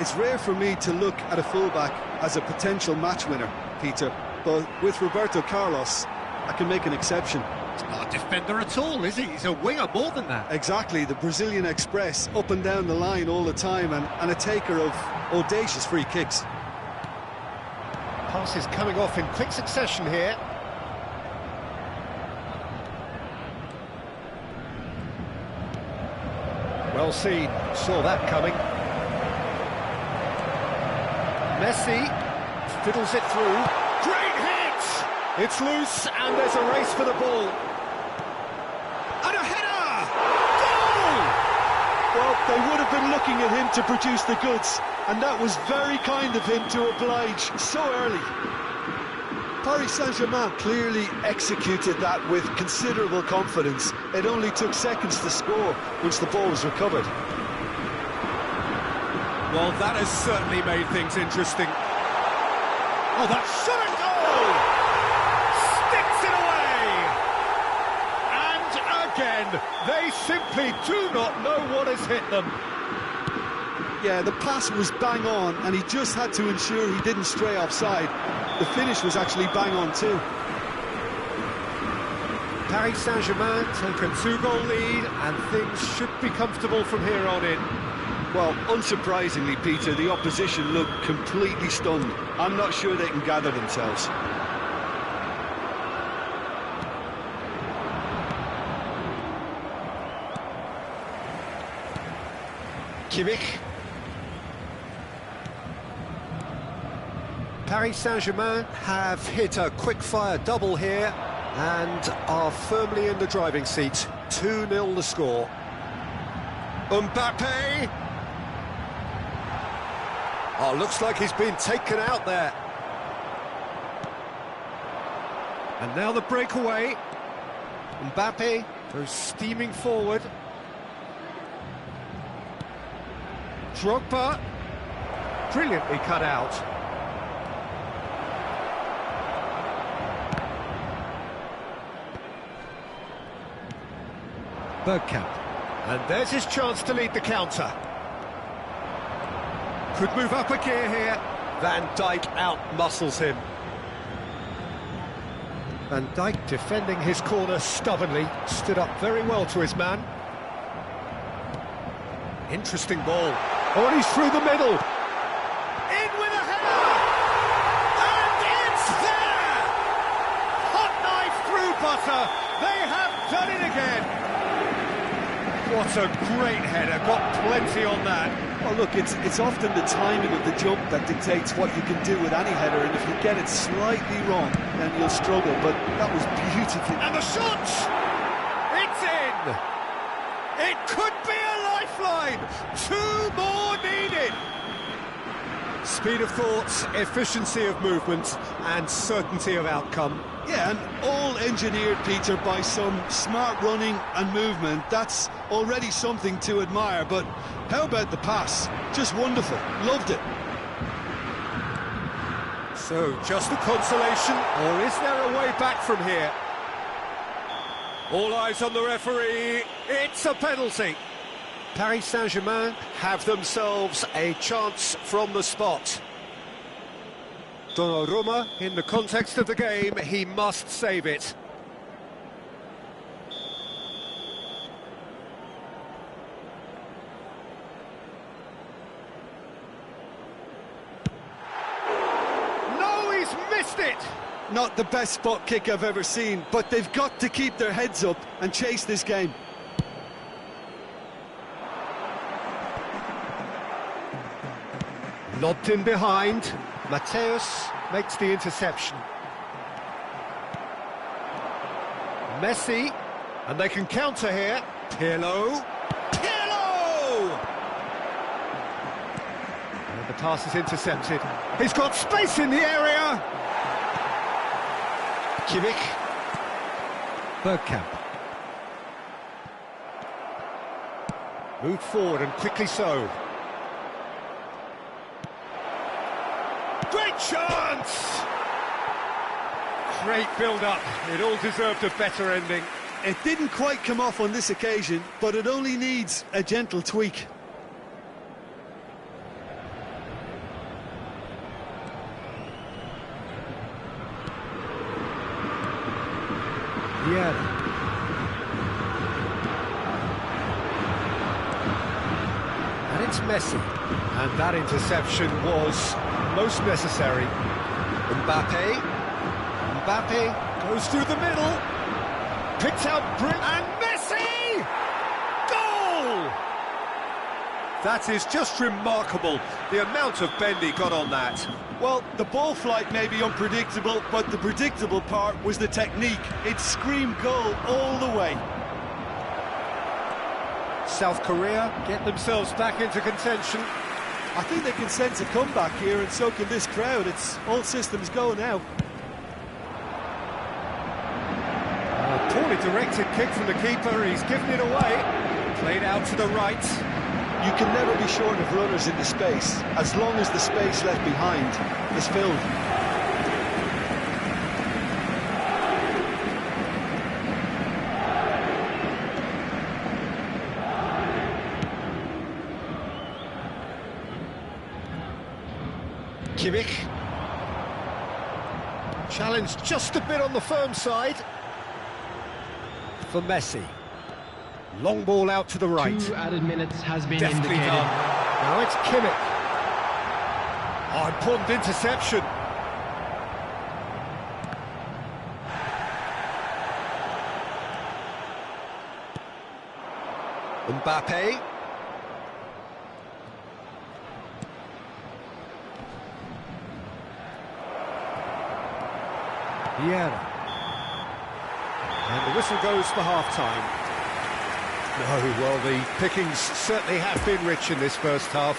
It's rare for me to look at a fullback as a potential match winner, Peter, but with Roberto Carlos, I can make an exception. He's not a defender at all, is he? He's a winger more than that. Exactly, the Brazilian Express, up and down the line all the time, and a taker of audacious free kicks. Passes coming off in quick succession here. Well seen, saw that coming. Messi fiddles it through. Great hit! It's loose and there's a race for the ball. And a header! Goal! Well, they would have been looking at him to produce the goods, and that was very kind of him to oblige so early. Paris Saint-Germain clearly executed that with considerable confidence. It only took seconds to score once the ball was recovered. Well, that has certainly made things interesting. Oh, that shot at goal! Sticks it away! And again, they simply do not know what has hit them. Yeah, the pass was bang on, and he just had to ensure he didn't stray offside. The finish was actually bang on too. Paris Saint-Germain take a 2-goal lead, and things should be comfortable from here on in. Well, unsurprisingly, Peter, the opposition looked completely stunned. I'm not sure they can gather themselves. Kimmich. Paris Saint-Germain have hit a quick-fire double here and are firmly in the driving seat. 2-0 the score. Mbappe! Oh, looks like he's been taken out there. And now the breakaway. Mbappe goes steaming forward. Drogba, brilliantly cut out. Bergkamp, and there's his chance to lead the counter. Could move up a gear here. Van Dijk out-muscles him. Van Dijk defending his corner stubbornly, stood up very well to his man. Interesting ball. Oh, and he's through the middle. In with a header! And it's there! Hot knife through butter. They have done it again. What a great header, got plenty on that. Oh, look, it's often the timing of the jump that dictates what you can do with any header, and if you get it slightly wrong, then you'll struggle, but that was beautifully... And the shot! It's in! It could be a lifeline! 2 more needed! Speed of thoughts, efficiency of movement, and certainty of outcome. Yeah, and all engineered, Peter, by some smart running and movement. That's already something to admire, but how about the pass? Just wonderful. Loved it. So, just a consolation, or is there a way back from here? All eyes on the referee. It's a penalty. Paris Saint-Germain have themselves a chance from the spot. Donnarumma, in the context of the game, he must save it. No, he's missed it! Not the best spot kick I've ever seen, but they've got to keep their heads up and chase this game. Lobbed in behind. Mateus makes the interception. Messi, and they can counter here. Pirlo. Pirlo! And the pass is intercepted. He's got space in the area. Kimmich. Bergkamp. Moved forward and quickly so. Great chance! Great build-up. It all deserved a better ending. It didn't quite come off on this occasion, but it only needs a gentle tweak. And it's Messi. And that interception was most necessary. Mbappe goes through the middle. Picks out and Messi! Goal! That is just remarkable, the amount of bend he got on that. Well, the ball flight may be unpredictable, but the predictable part was the technique. It screamed goal all the way. South Korea get themselves back into contention. I think they can sense a comeback here, and so can this crowd. It's all systems go now. A poorly directed kick from the keeper, he's given it away. Played out to the right. You can never be short of runners in the space, as long as the space left behind is filled. Kimmich. Challenged just a bit on the firm side. For Messi. Long ball out to the right. 2 added minutes has been Deftly indicated. done. Now it's Kimmich. Oh, important interception. Mbappe. And the whistle goes for half-time. No, well, the pickings certainly have been rich in this first half.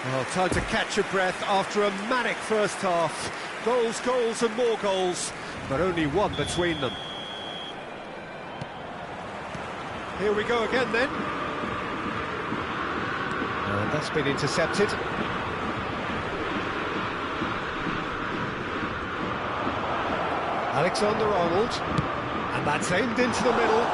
Well, time to catch your breath after a manic first half. Goals, goals and more goals, but only one between them. Here we go again then. And that's been intercepted. Alexander-Arnold, and that's aimed into the middle.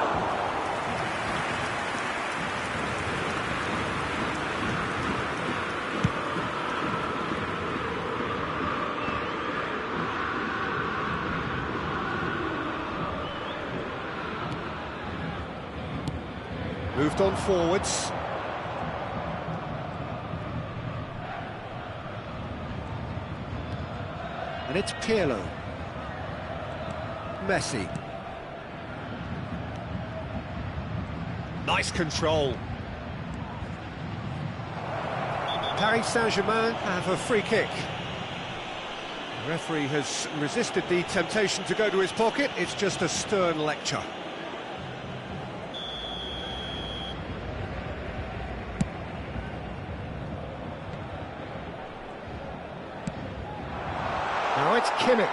Moved on forwards. And it's Pirlo. Messi. Nice control. Paris Saint-Germain have a free kick. The referee has resisted the temptation to go to his pocket. It's just a stern lecture. Now it's Kimmich.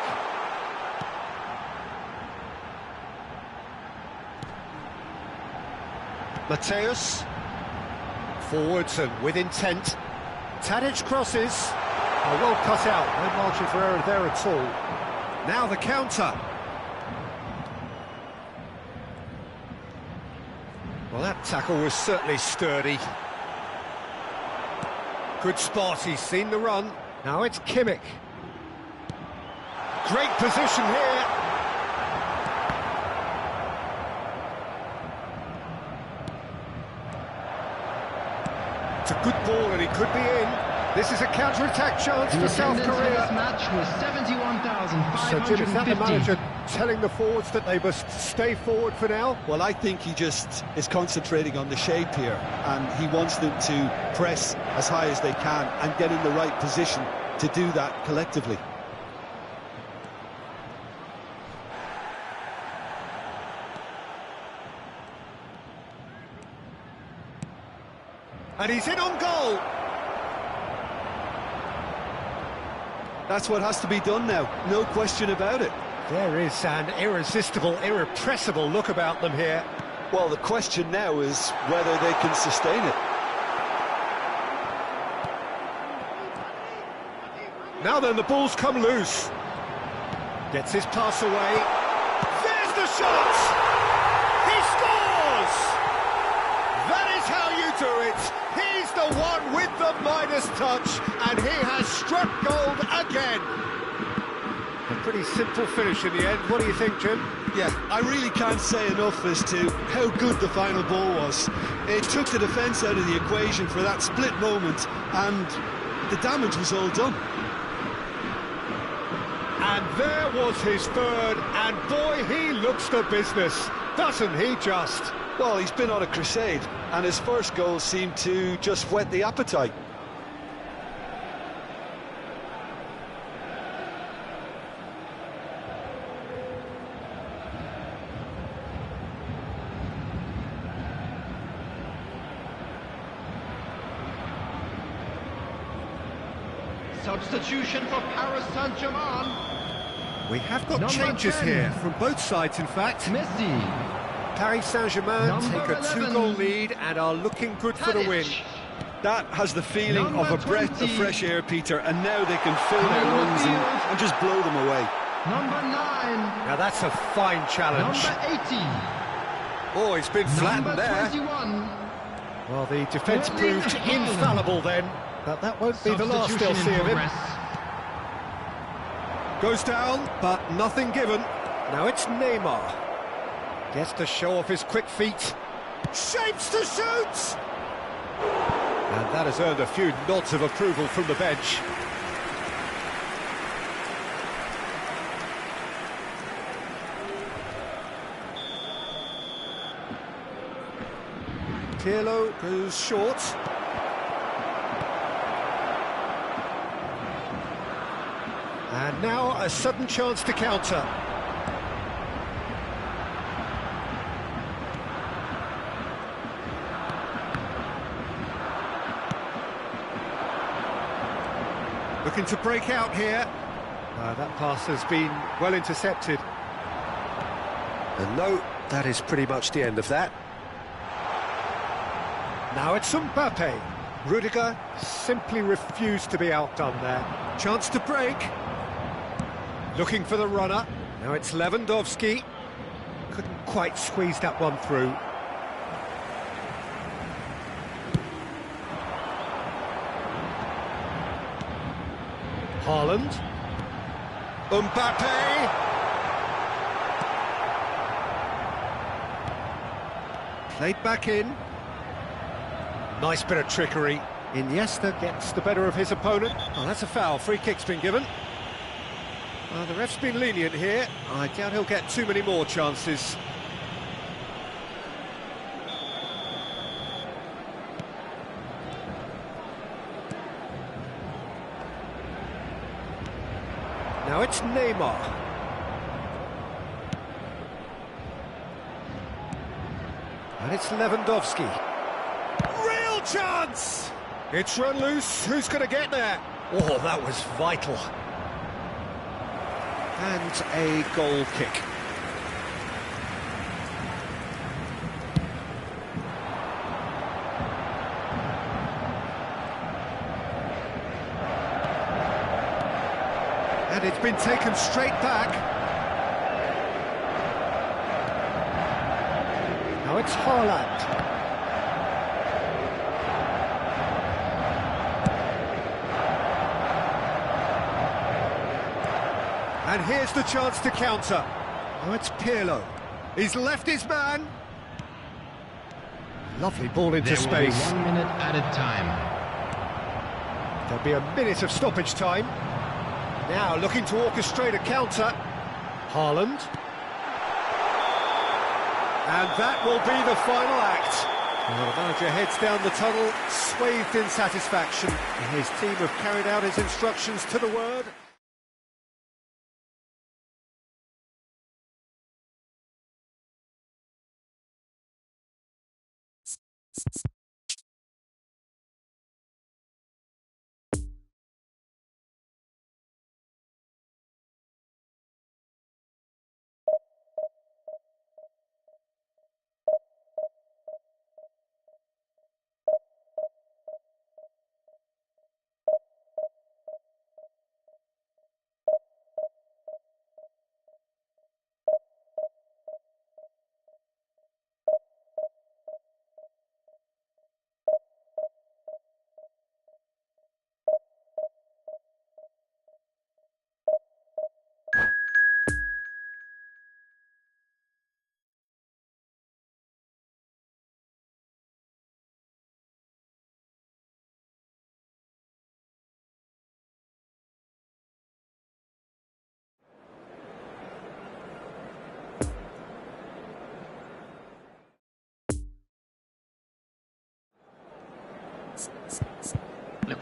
Mateus, forwards and with intent. Tadic crosses, well cut out, no margin for error there at all. Now the counter. Well, that tackle was certainly sturdy. Good spot, he's seen the run. Now it's Kimmich. Great position here. It's a good ball and he could be in. This is a counter-attack chance for South Korea. This match was 71,550. So, Jim, is that the manager telling the forwards that they must stay forward for now? Well, I think he just is concentrating on the shape here, and he wants them to press as high as they can and get in the right position to do that collectively. And he's in on goal. That's what has to be done now, no question about it. There is an irresistible, irrepressible look about them here. Well, the question now is whether they can sustain it. Now then, the ball's come loose. Gets his pass away. There's the shot! He scores! That is how you do it. He's the one with the Midas touch, and he has struck gold again. pretty simple finish in the end. What do you think, Jim? Yeah, I really can't say enough as to how good the final ball was. It took the defence out of the equation for that split moment, and the damage was all done. And there was his third, and boy, he looks the business, doesn't he just? Well, he's been on a crusade, and his first goal seemed to just whet the appetite. Substitution for Paris Saint-Germain. We have got Number changes 10. here, from both sides in fact. Messi. Paris Saint-Germain Number take a 11. two-goal lead and are looking good for the win. That has the feeling Number of a breath 20. of fresh air, Peter, and now they can fill their Number lungs and just blow them away. Number 9. Now that's a fine challenge. Number 80. Oh, he's been flattened Number there. 21. Well, the defence Erling proved Haaland. infallible then, but that won't be the last they'll see of him. Goes down, but nothing given. Now it's Neymar. Gets to show off his quick feet. Shapes to shoot! And that has earned a few nods of approval from the bench. Pirlo goes short. And now a sudden chance to counter. Looking to break out here. That pass has been well intercepted. And no, that is pretty much the end of that. Now it's Mbappe. Rudiger simply refused to be outdone there. Chance to break. Looking for the runner. Now it's Lewandowski. Couldn't quite squeeze that one through. Haaland. Mbappe. Played back in. Nice bit of trickery. Iniesta gets the better of his opponent. Oh, that's a foul. Free kick's been given. The ref's been lenient here. I doubt he'll get too many more chances. Now it's Neymar. And it's Lewandowski. Real chance! It's run loose. Who's going to get there? Oh, that was vital. And a goal kick. And it's been taken straight back. Now it's Haaland. And here's the chance to counter. Now it's Pirlo. He's left his man. Lovely ball into space. There will be 1 minute added time. There'll be a minute of stoppage time. Now looking to orchestrate a counter. Haaland. And that will be the final act. Well, the manager heads down the tunnel, swathed in satisfaction. And his team have carried out his instructions to the word.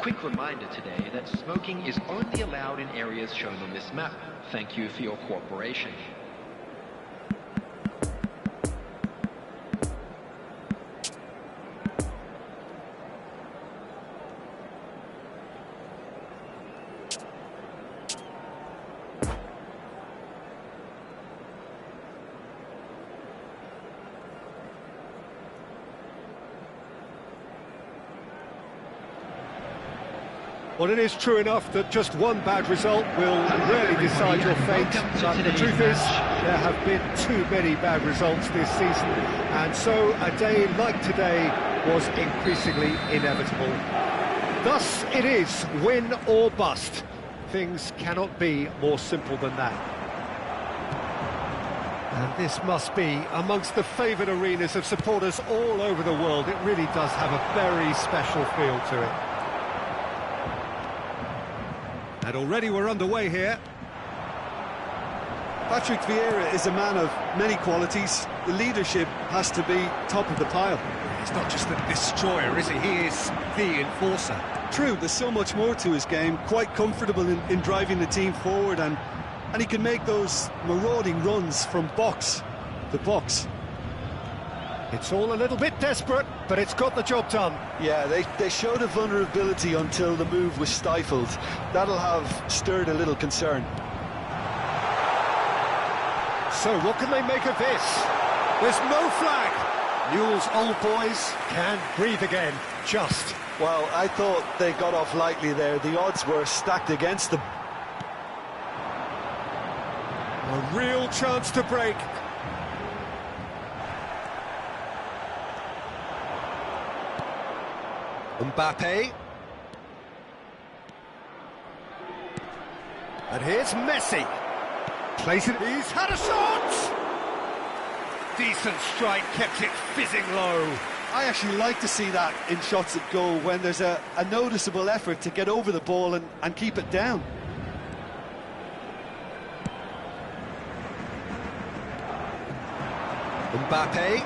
quick reminder today that smoking is only allowed in areas shown on this map. Thank you for your cooperation. Well, it is true enough that just one bad result will really decide your fate, but the truth is there have been too many bad results this season, and so a day like today was increasingly inevitable. Thus it is win or bust. Things cannot be more simple than that. And this must be amongst the favoured arenas of supporters all over the world. It really does have a very special feel to it. And already we're underway here. Patrick Vieira is a man of many qualities. The leadership has to be top of the pile. He's not just the destroyer, is he? He is the enforcer. True, there's so much more to his game. Quite comfortable in driving the team forward, and he can make those marauding runs from box to box. It's all a little bit desperate, but it's got the job done. Yeah, they showed a vulnerability until the move was stifled. That'll have stirred a little concern. So what can they make of this? There's no flag. Newell's old boys can breathe again, just. Well, I thought they got off lightly there. The odds were stacked against them. A real chance to break. Mbappe. And here's Messi. Plays it. He's had a shot! Decent strike, kept it fizzing low. I actually like to see that in shots at goal, when there's a noticeable effort to get over the ball and keep it down. Mbappe.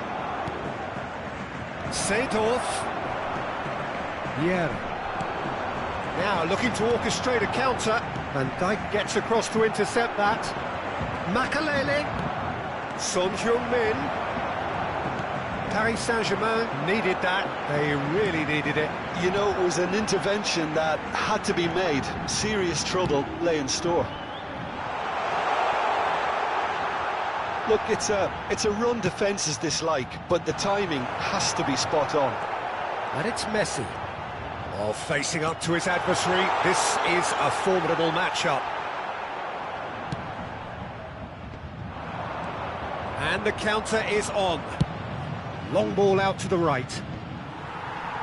Seedorf. Yeah. Now looking to orchestrate a counter. Van Dijk gets across to intercept that. Makalele. Son Heung-min. Paris Saint-Germain needed that. They really needed it. You know, it was an intervention that had to be made. Serious trouble lay in store. Look, it's a run defences dislike, but the timing has to be spot on. And it's Messi. Oh, facing up to his adversary. This is a formidable matchup. And the counter is on. Long ball out to the right.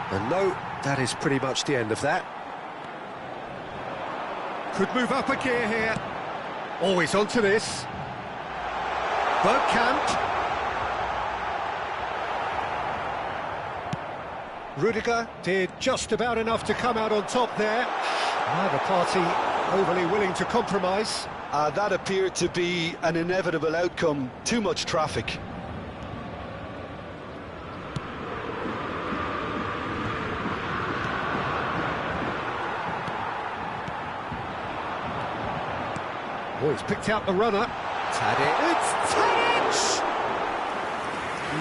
And no, that is pretty much the end of that. Could move up a gear here. Always onto this. Bergkamp. Rudiger did just about enough to come out on top there. Neither party overly willing to compromise. That appeared to be an inevitable outcome. Too much traffic. Oh, he's picked out the runner. Tadic. It's Tadic!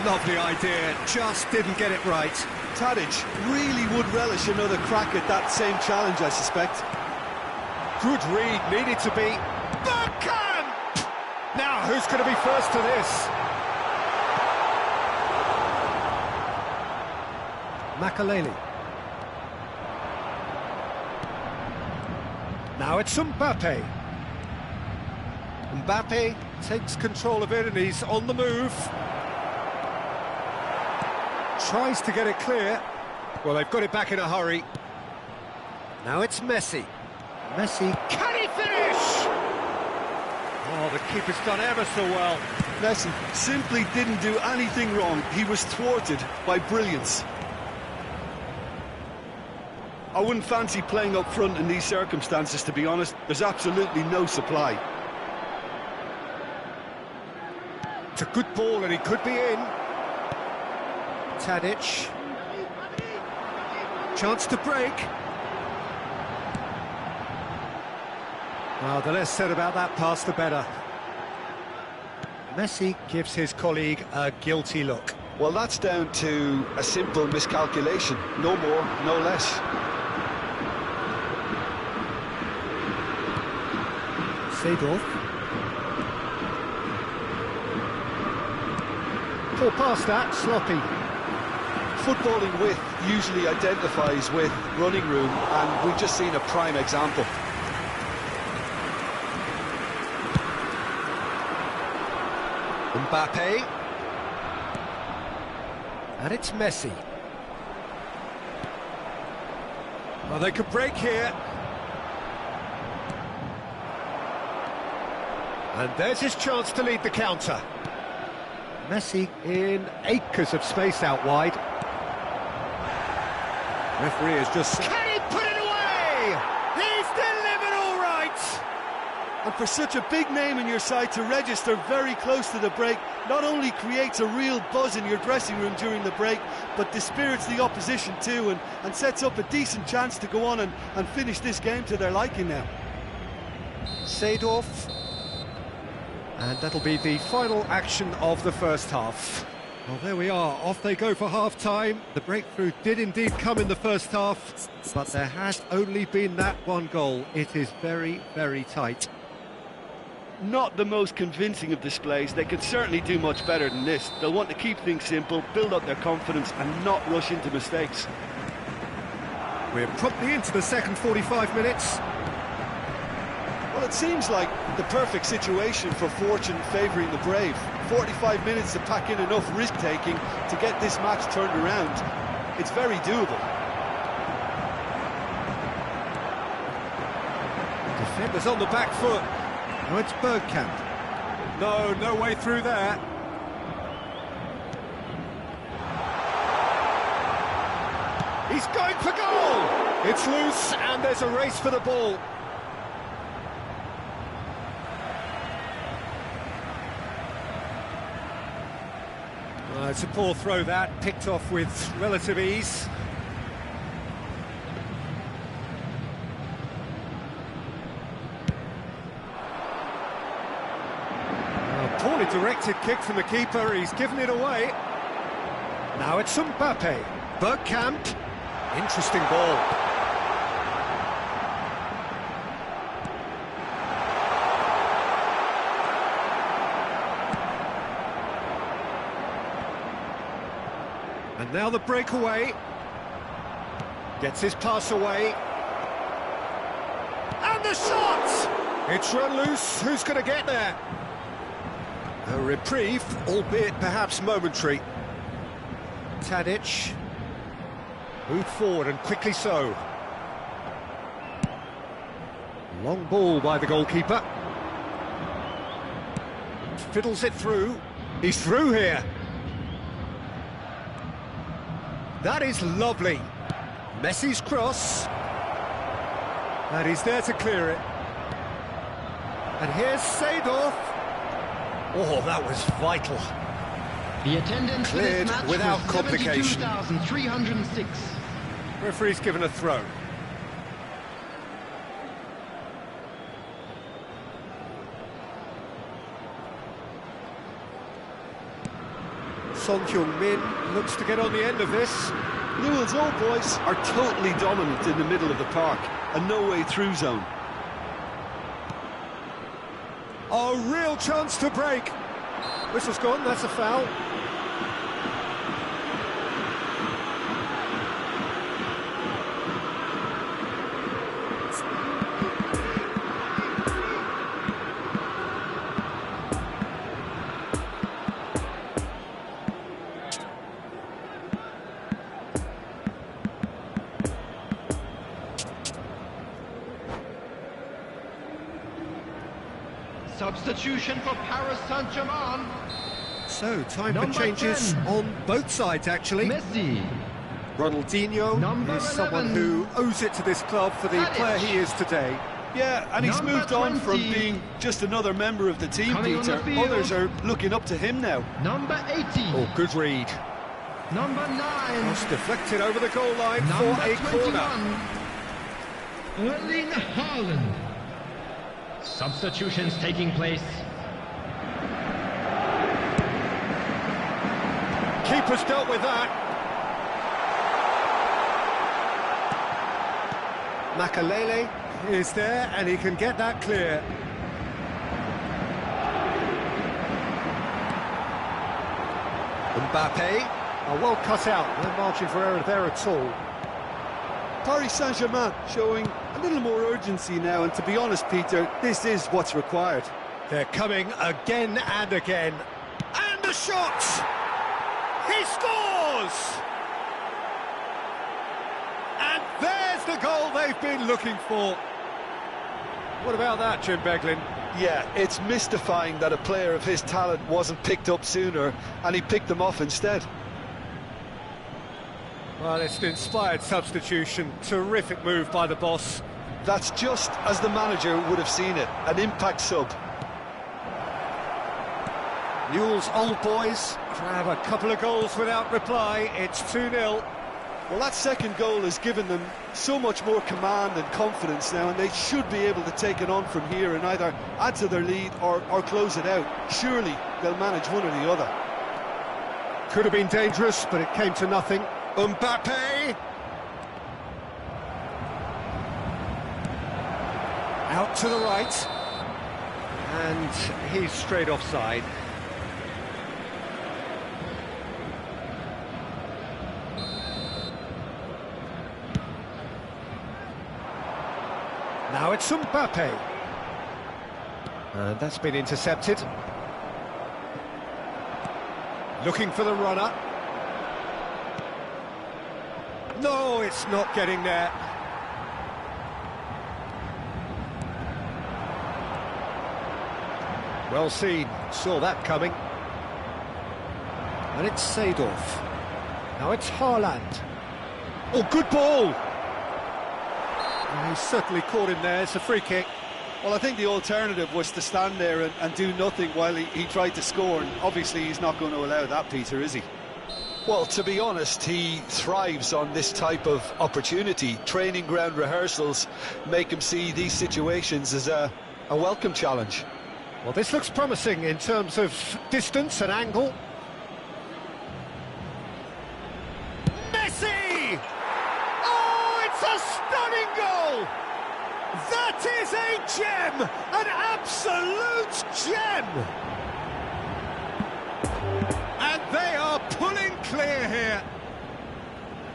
Lovely idea, just didn't get it right. Tadic really would relish another crack at that same challenge, I suspect. Good read, needed to be. Bergkamp! Now, who's going to be first to this? Makalele. Now it's Mbappe. Mbappe takes control of it and he's on the move. Tries to get it clear. Well, they've got it back in a hurry. Now it's Messi. Messi, can he finish? Oh, the keeper's done ever so well. Messi simply didn't do anything wrong. He was thwarted by brilliance. I wouldn't fancy playing up front in these circumstances, to be honest. There's absolutely no supply. It's a good ball and he could be in. Tadic. Chance to break. Well, the less said about that pass, the better. Messi gives his colleague a guilty look. Well, that's down to a simple miscalculation. No more, no less. Seedorf. Poor pass that, sloppy. Footballing width usually identifies with running room, and we've just seen a prime example. Mbappe. And it's Messi. Well, they could break here. And there's his chance to lead the counter. Messi in acres of space out wide. Referee has just... Can he put it away? He's delivered all right! And for such a big name in your side to register very close to the break, not only creates a real buzz in your dressing room during the break, but dispirits the opposition too, and sets up a decent chance to go on and finish this game to their liking now. Seedorf. And that'll be the final action of the first half. Well, there we are, off they go for half-time. The breakthrough did indeed come in the first half, but there has only been that one goal. It is very, very tight. Not the most convincing of displays. They could certainly do much better than this. They'll want to keep things simple, build up their confidence and not rush into mistakes. We're promptly into the second 45 minutes. Well, it seems like the perfect situation for fortune favouring the brave. 45 minutes to pack in enough risk-taking to get this match turned around. It's very doable. Defenders on the back foot. Oh, it's Bergkamp. No way through there. He's going for goal! It's loose and there's a race for the ball. It's a poor throw that, picked off with relative ease. A poorly directed kick from the keeper, he's given it away. Now it's Mbappe. Bergkamp. Interesting ball. And now the breakaway. Gets his pass away. And the shot! It's run loose. Who's going to get there? A reprieve, albeit perhaps momentary. Tadic. Moved forward and quickly so. Long ball by the goalkeeper. Fiddles it through. He's through here. That is lovely. Messi's cross. And he's there to clear it. And here's Seedorf. Oh, that was vital. The attendance cleared for this match without was complication. 72,306. Referee's given a throw. Son Heung-min looks to get on the end of this. Newell's Old Boys are totally dominant in the middle of the park, a no-way through zone. A real chance to break. Whistle's gone, that's a foul. Substitution for Paris Saint-Germain. So, time for Number changes 10. on both sides, actually. Messi. Ronaldinho Number is someone 11. who owes it to this club for the Tadic. player he is today. Yeah, and he's Number moved on from 20. being just another member of the team, Coming on Peter. the field. Others are looking up to him now. Number 80. Oh, good read. Number 9. Cross deflected over the goal line Number for a 21. corner. Erling Haaland. Substitutions taking place. Keeper's dealt with that. Makalele is there and he can get that clear. Mbappe, well cut out, no margin for error there at all. Paris Saint-Germain showing a little more urgency now, and to be honest, Peter, this is what's required. They're coming again and again. And the shot! He scores! And there's the goal they've been looking for. What about that, Jim Beglin? Yeah, it's mystifying that a player of his talent wasn't picked up sooner, and he picked them off instead. Well, it's an inspired substitution. Terrific move by the boss. That's just as the manager would have seen it, an impact sub. Newell's old boys grab a couple of goals without reply. It's 2-0. Well, that second goal has given them so much more command and confidence now, and they should be able to take it on from here and either add to their lead or close it out. Surely they'll manage one or the other. Could have been dangerous, but it came to nothing. Mbappe! Out to the right. And he's straight offside. Now it's Mbappe. And that's been intercepted. Looking for the runner. No, it's not getting there. Well seen, saw that coming. And it's Seedorf. Now it's Haaland. Oh, good ball! He's certainly caught him there, it's a free kick. Well, I think the alternative was to stand there and do nothing while he tried to score, and obviously he's not going to allow that, Peter, is he? Well, to be honest, he thrives on this type of opportunity. Training ground rehearsals make him see these situations as a welcome challenge. Well, this looks promising in terms of distance and angle. Messi! Oh, it's a stunning goal! That is a gem! An absolute gem! And they are pulling clear here.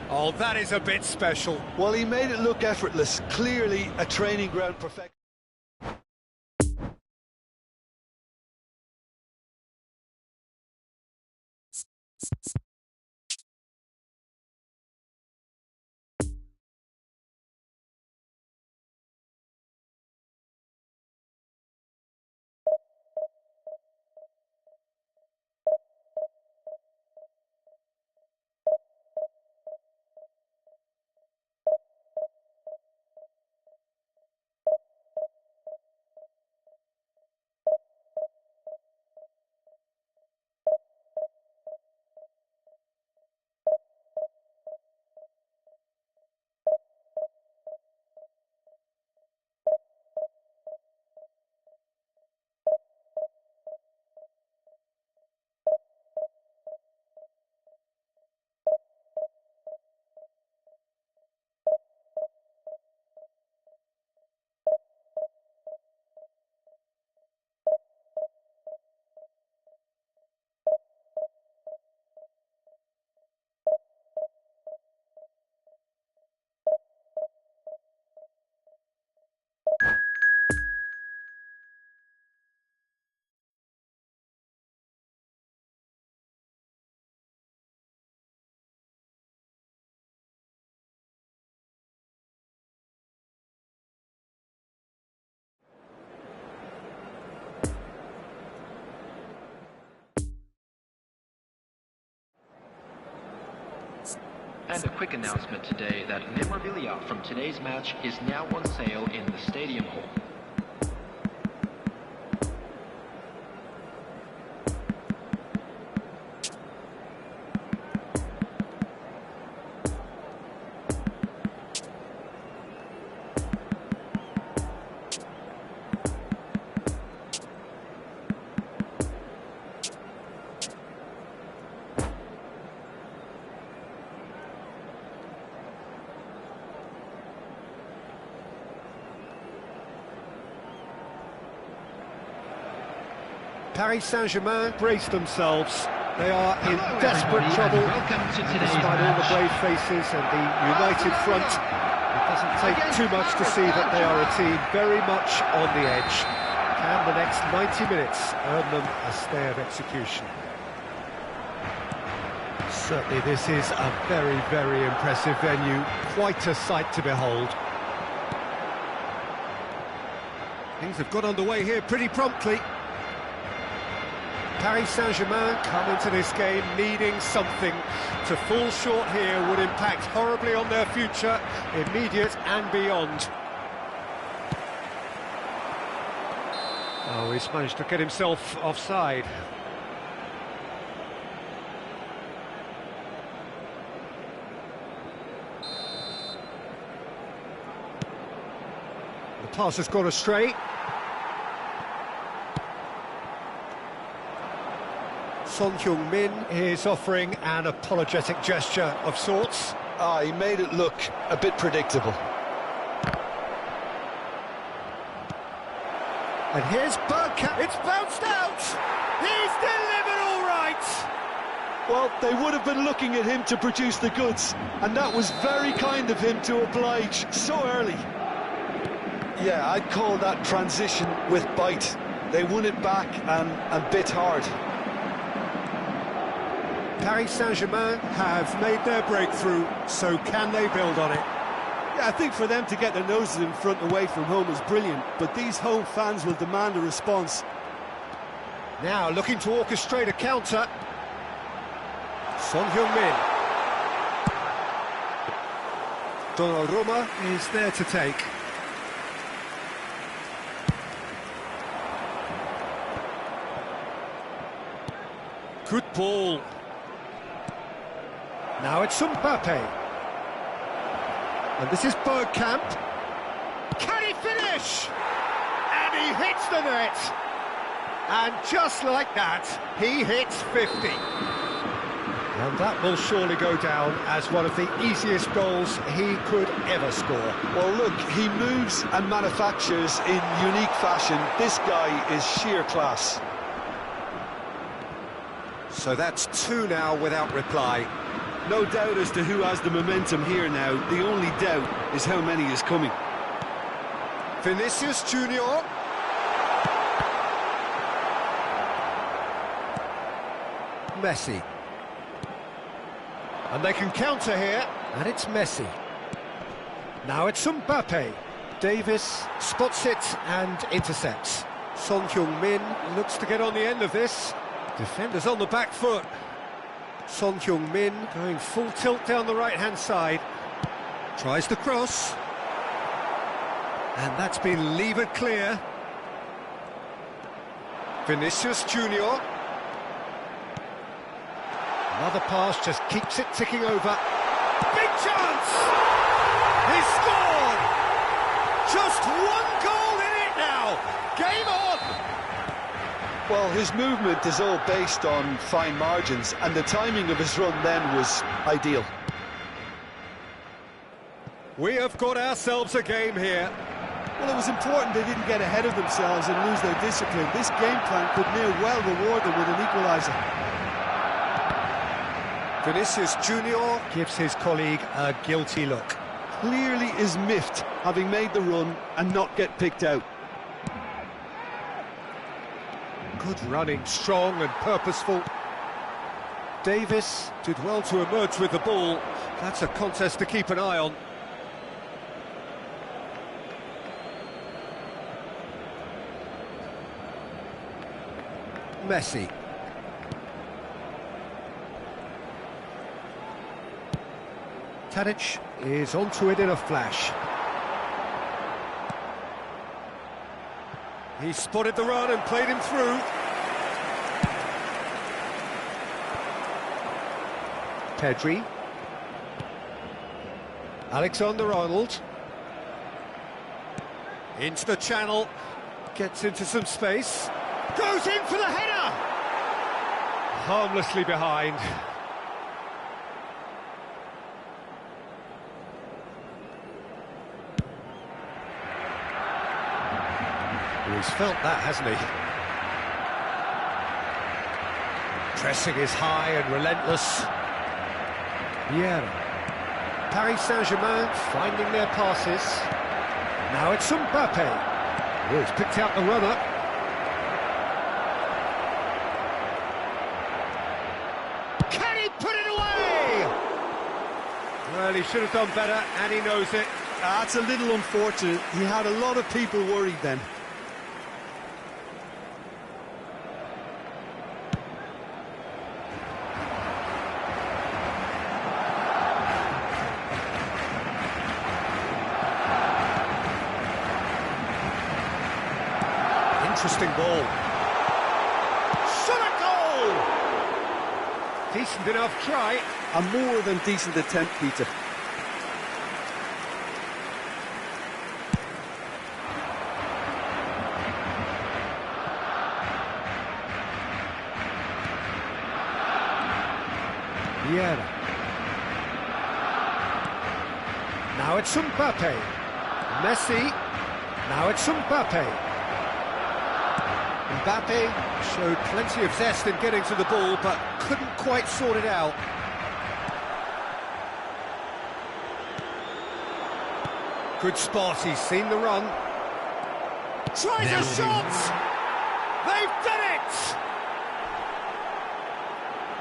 Oh, that is a bit special. Well, he made it look effortless. Clearly a training ground perfection. And a quick announcement today that memorabilia from today's match is now on sale in the Stadium Hall. Paris Saint-Germain brace themselves. They are in Hello, desperate everybody, trouble. and welcome to today's Despite all the match. brave faces and the united front, it doesn't take too much to see that they are a team very much on the edge. Can the next 90 minutes earn them a stay of execution? Certainly this is a very, very impressive venue. Quite a sight to behold. Things have got underway here pretty promptly. Paris Saint-Germain come into this game needing something. To fall short here would impact horribly on their future, immediate and beyond. Oh, he's managed to get himself offside. The pass has gone astray. Son-Heung-min is offering an apologetic gesture of sorts. He made it look a bit predictable. And here's Bergkamp. It's bounced out. He's delivered all right. Well, they would have been looking at him to produce the goods, and that was very kind of him to oblige so early. Yeah, I'd call that transition with bite. They won it back and bit hard. Paris Saint-Germain have made their breakthrough, so can they build on it? Yeah, I think for them to get their noses in front away from home is brilliant, but these home fans will demand a response. Now looking to orchestrate a counter. Son-Heung-min. Donnarumma is there to take. Good ball. Now it's Mbappe. And this is Bergkamp. Can he finish? And he hits the net. And just like that, he hits 50. And that will surely go down as one of the easiest goals he could ever score. Well, look, he moves and manufactures in unique fashion. This guy is sheer class. So that's two now without reply. No doubt as to who has the momentum here now. The only doubt is how many is coming. Vinicius Junior. Messi. And they can counter here, and it's Messi. Now it's Mbappe. Davis spots it and intercepts. Son-Heung-min looks to get on the end of this. Defenders on the back foot. Son-Heung-min going full tilt down the right-hand side. Tries the cross. And that's been levered clear. Vinicius Junior. Another pass just keeps it ticking over. Big chance! He's scored! Just one goal in it now! Game on! Well, his movement is all based on fine margins, and the timing of his run then was ideal. We have got ourselves a game here. Well, it was important they didn't get ahead of themselves and lose their discipline. This game plan could near well reward them with an equaliser. Vinicius Junior gives his colleague a guilty look. Clearly is miffed, having made the run and not get picked out. Good running, strong and purposeful. Davis did well to emerge with the ball. That's a contest to keep an eye on. Messi. Tadic is onto it in a flash. He spotted the run and played him through. Pedri. Alexander-Arnold. Into the channel. Gets into some space. Goes in for the header! Harmlessly behind. He's felt that, hasn't he? Pressing is high and relentless. Vieira. Paris Saint-Germain finding their passes. Now it's Mbappe. Oh, he's picked out the runner. Can he put it away? Well, he should have done better, and he knows it. That's a little unfortunate. He had a lot of people worried then. Interesting ball. Shot a goal! Decent enough try. A more than decent attempt, Peter. Vieira. Now it's Mbappe. Messi. Now it's Mbappe. Mbappe showed plenty of zest in getting to the ball, but couldn't quite sort it out. Good spot, he's seen the run. Tries a shot! They've done it!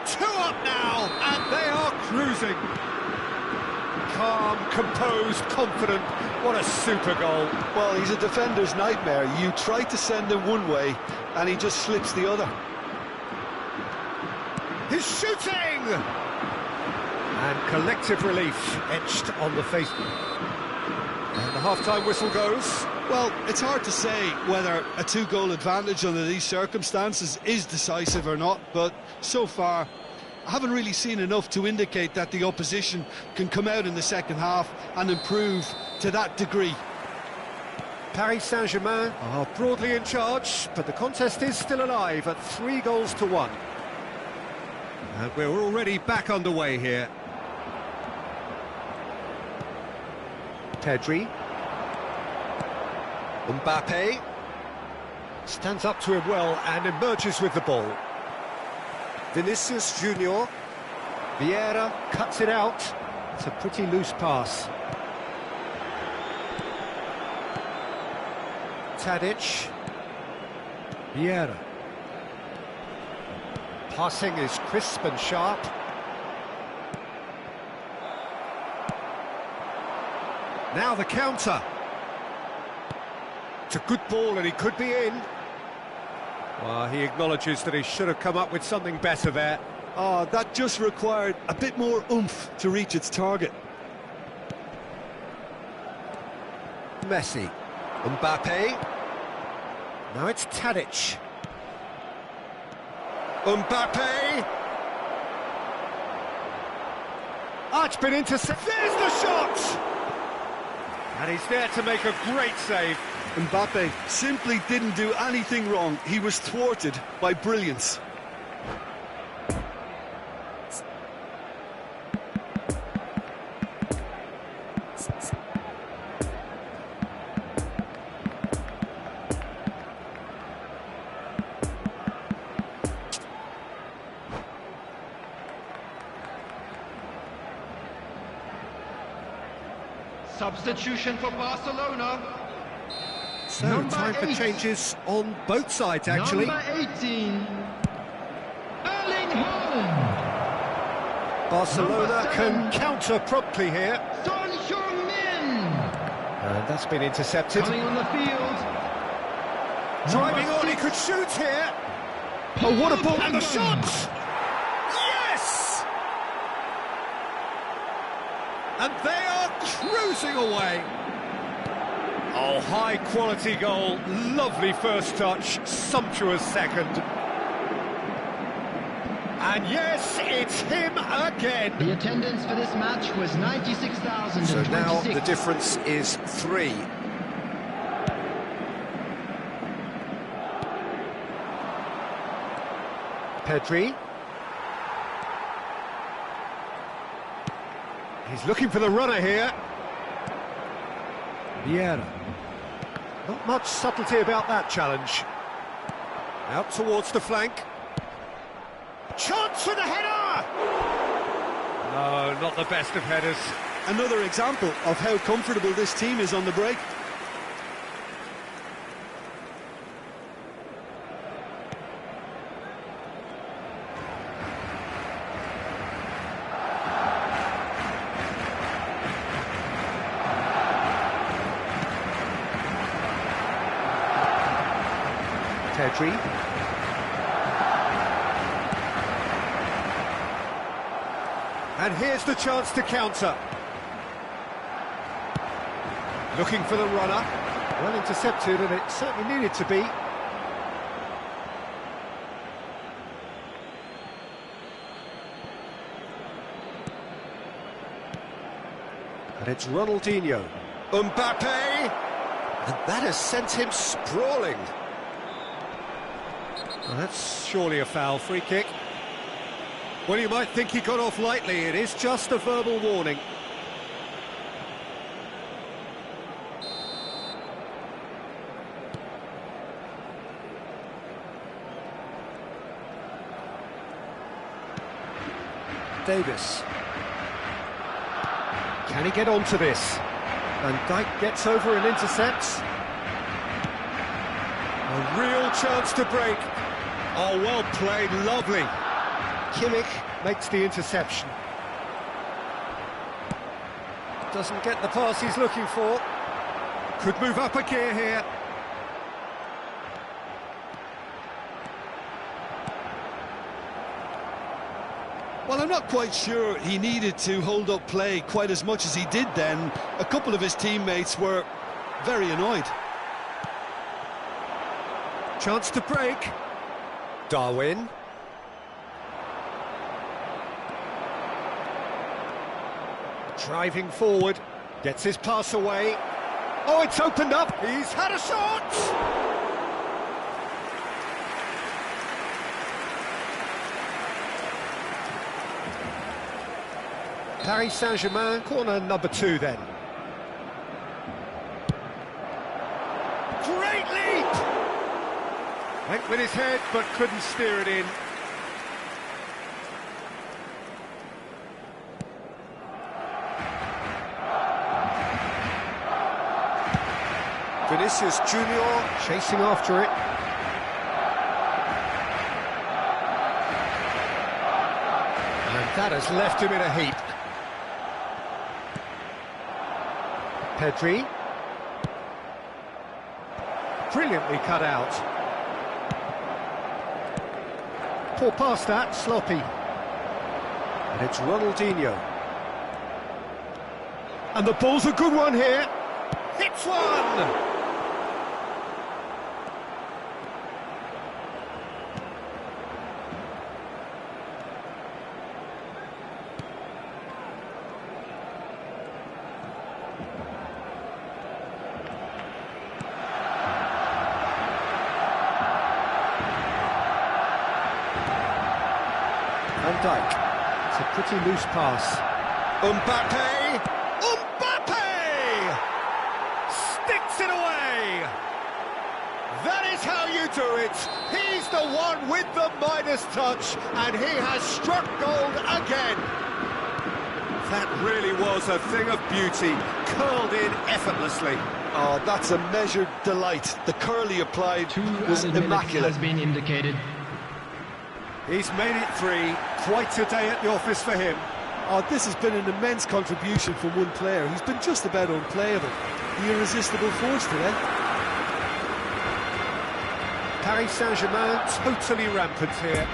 2 up now, and they are cruising. Calm, composed, confident. What a super goal. Well, he's a defender's nightmare. You try to send him one way, and he just slips the other. He's shooting! And collective relief etched on the face. And the half-time whistle goes. Well, it's hard to say whether a 2-goal advantage under these circumstances is decisive or not, but so far I haven't really seen enough to indicate that the opposition can come out in the second half and improve to that degree. Paris Saint-Germain are broadly in charge, but the contest is still alive at 3-1. And we're already back underway here. Pedri. Mbappe stands up to him well and emerges with the ball. Vinicius Junior. Vieira cuts it out. It's a pretty loose pass. Tadic. Vieira. Passing is crisp and sharp. Now the counter. It's a good ball and he could be in. Well, he acknowledges that he should have come up with something better there. Oh, that just required a bit more oomph to reach its target. Messi. Mbappe. Now it's Tadic. Mbappe. Oh, it's been intercepted. There's the shot! And he's there to make a great save. Mbappe simply didn't do anything wrong. He was thwarted by brilliance. Substitution for Barcelona. So, Number time for 8. changes on both sides, actually. Number 18, Erling Haaland. Barcelona Number 7, can counter promptly here. Son Heung-min. And that's been intercepted. Coming on the field. Driving Number on, he 6, could shoot here. Oh, what a ball! And the shot! Yes! And they are cruising away. Oh, high-quality goal. Lovely first touch. Sumptuous second. And yes, it's him again. The attendance for this match was 96,026. So now the difference is 3. Pedri. He's looking for the runner here. Vieira. Not much subtlety about that challenge. Out towards the flank. Chance for the header! No, not the best of headers. Another example of how comfortable this team is on the break. Pedri. And here's the chance to counter. Looking for the runner. Well intercepted, and it certainly needed to be. And it's Ronaldinho. Mbappe! And that has sent him sprawling. Well, that's surely a foul. Free kick. Well, you might think he got off lightly. It is just a verbal warning. Davis. Can he get onto this? Van Dijk gets over and intercepts. A real chance to break. Oh, well played, lovely. Kimmich makes the interception. Doesn't get the pass he's looking for. Could move up a gear here. Well, I'm not quite sure he needed to hold up play quite as much as he did then. A couple of his teammates were very annoyed. Chance to break. Darwin. Driving forward, gets his pass away. Oh, it's opened up, he's had a shot! Paris Saint-Germain, corner number 2 then. Great leap! Went with his head, but couldn't steer it in. Vinicius Junior chasing after it. And that has left him in a heap. Pedri. Brilliantly cut out. Poor pass that, sloppy. And it's Ronaldinho. And the ball's a good one here. Hits one! Van Dijk. It's a pretty loose pass. Mbappe! Mbappe! Sticks it away! That is how you do it. He's the one with the Midas touch, and he has struck gold again. That really was a thing of beauty, curled in effortlessly. Oh, that's a measured delight. The curl he applied 2 was added minutes immaculate. has been indicated. He's made it 3. Quite a day at the office for him. Oh, this has been an immense contribution from one player. He's been just about unplayable. The irresistible force today. Paris Saint-Germain totally rampant here.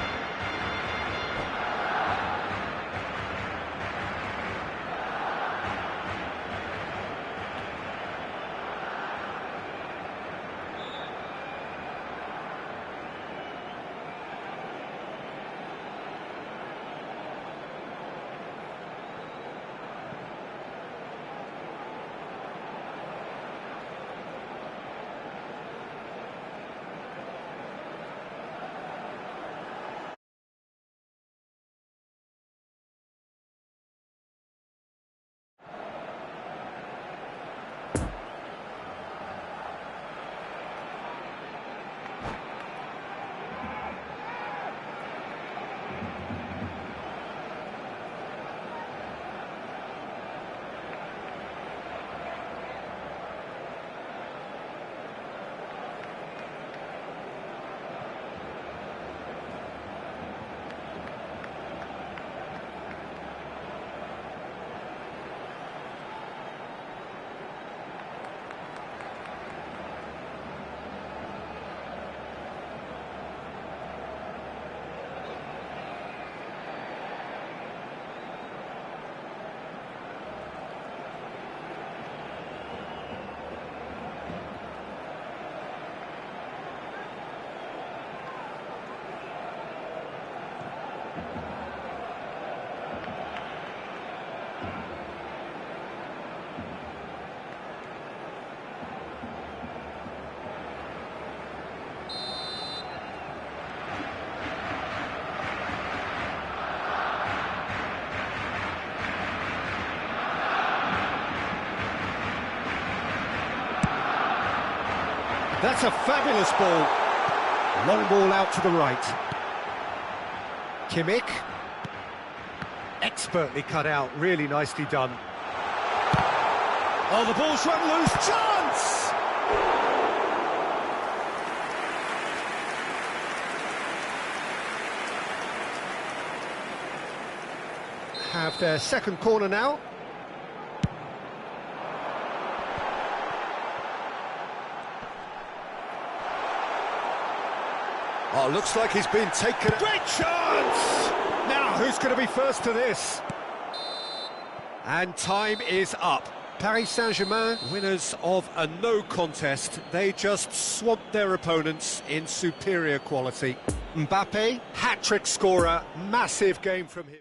That's a fabulous ball. Long ball out to the right. Kimmich. Expertly cut out, really nicely done. Oh, the ball's run loose, chance! Have their second corner now. Oh, looks like he's been taken. Great chance! Now, who's going to be first to this? And time is up. Paris Saint-Germain, winners of a no contest. They just swamped their opponents in superior quality. Mbappe, hat-trick scorer, massive game from him.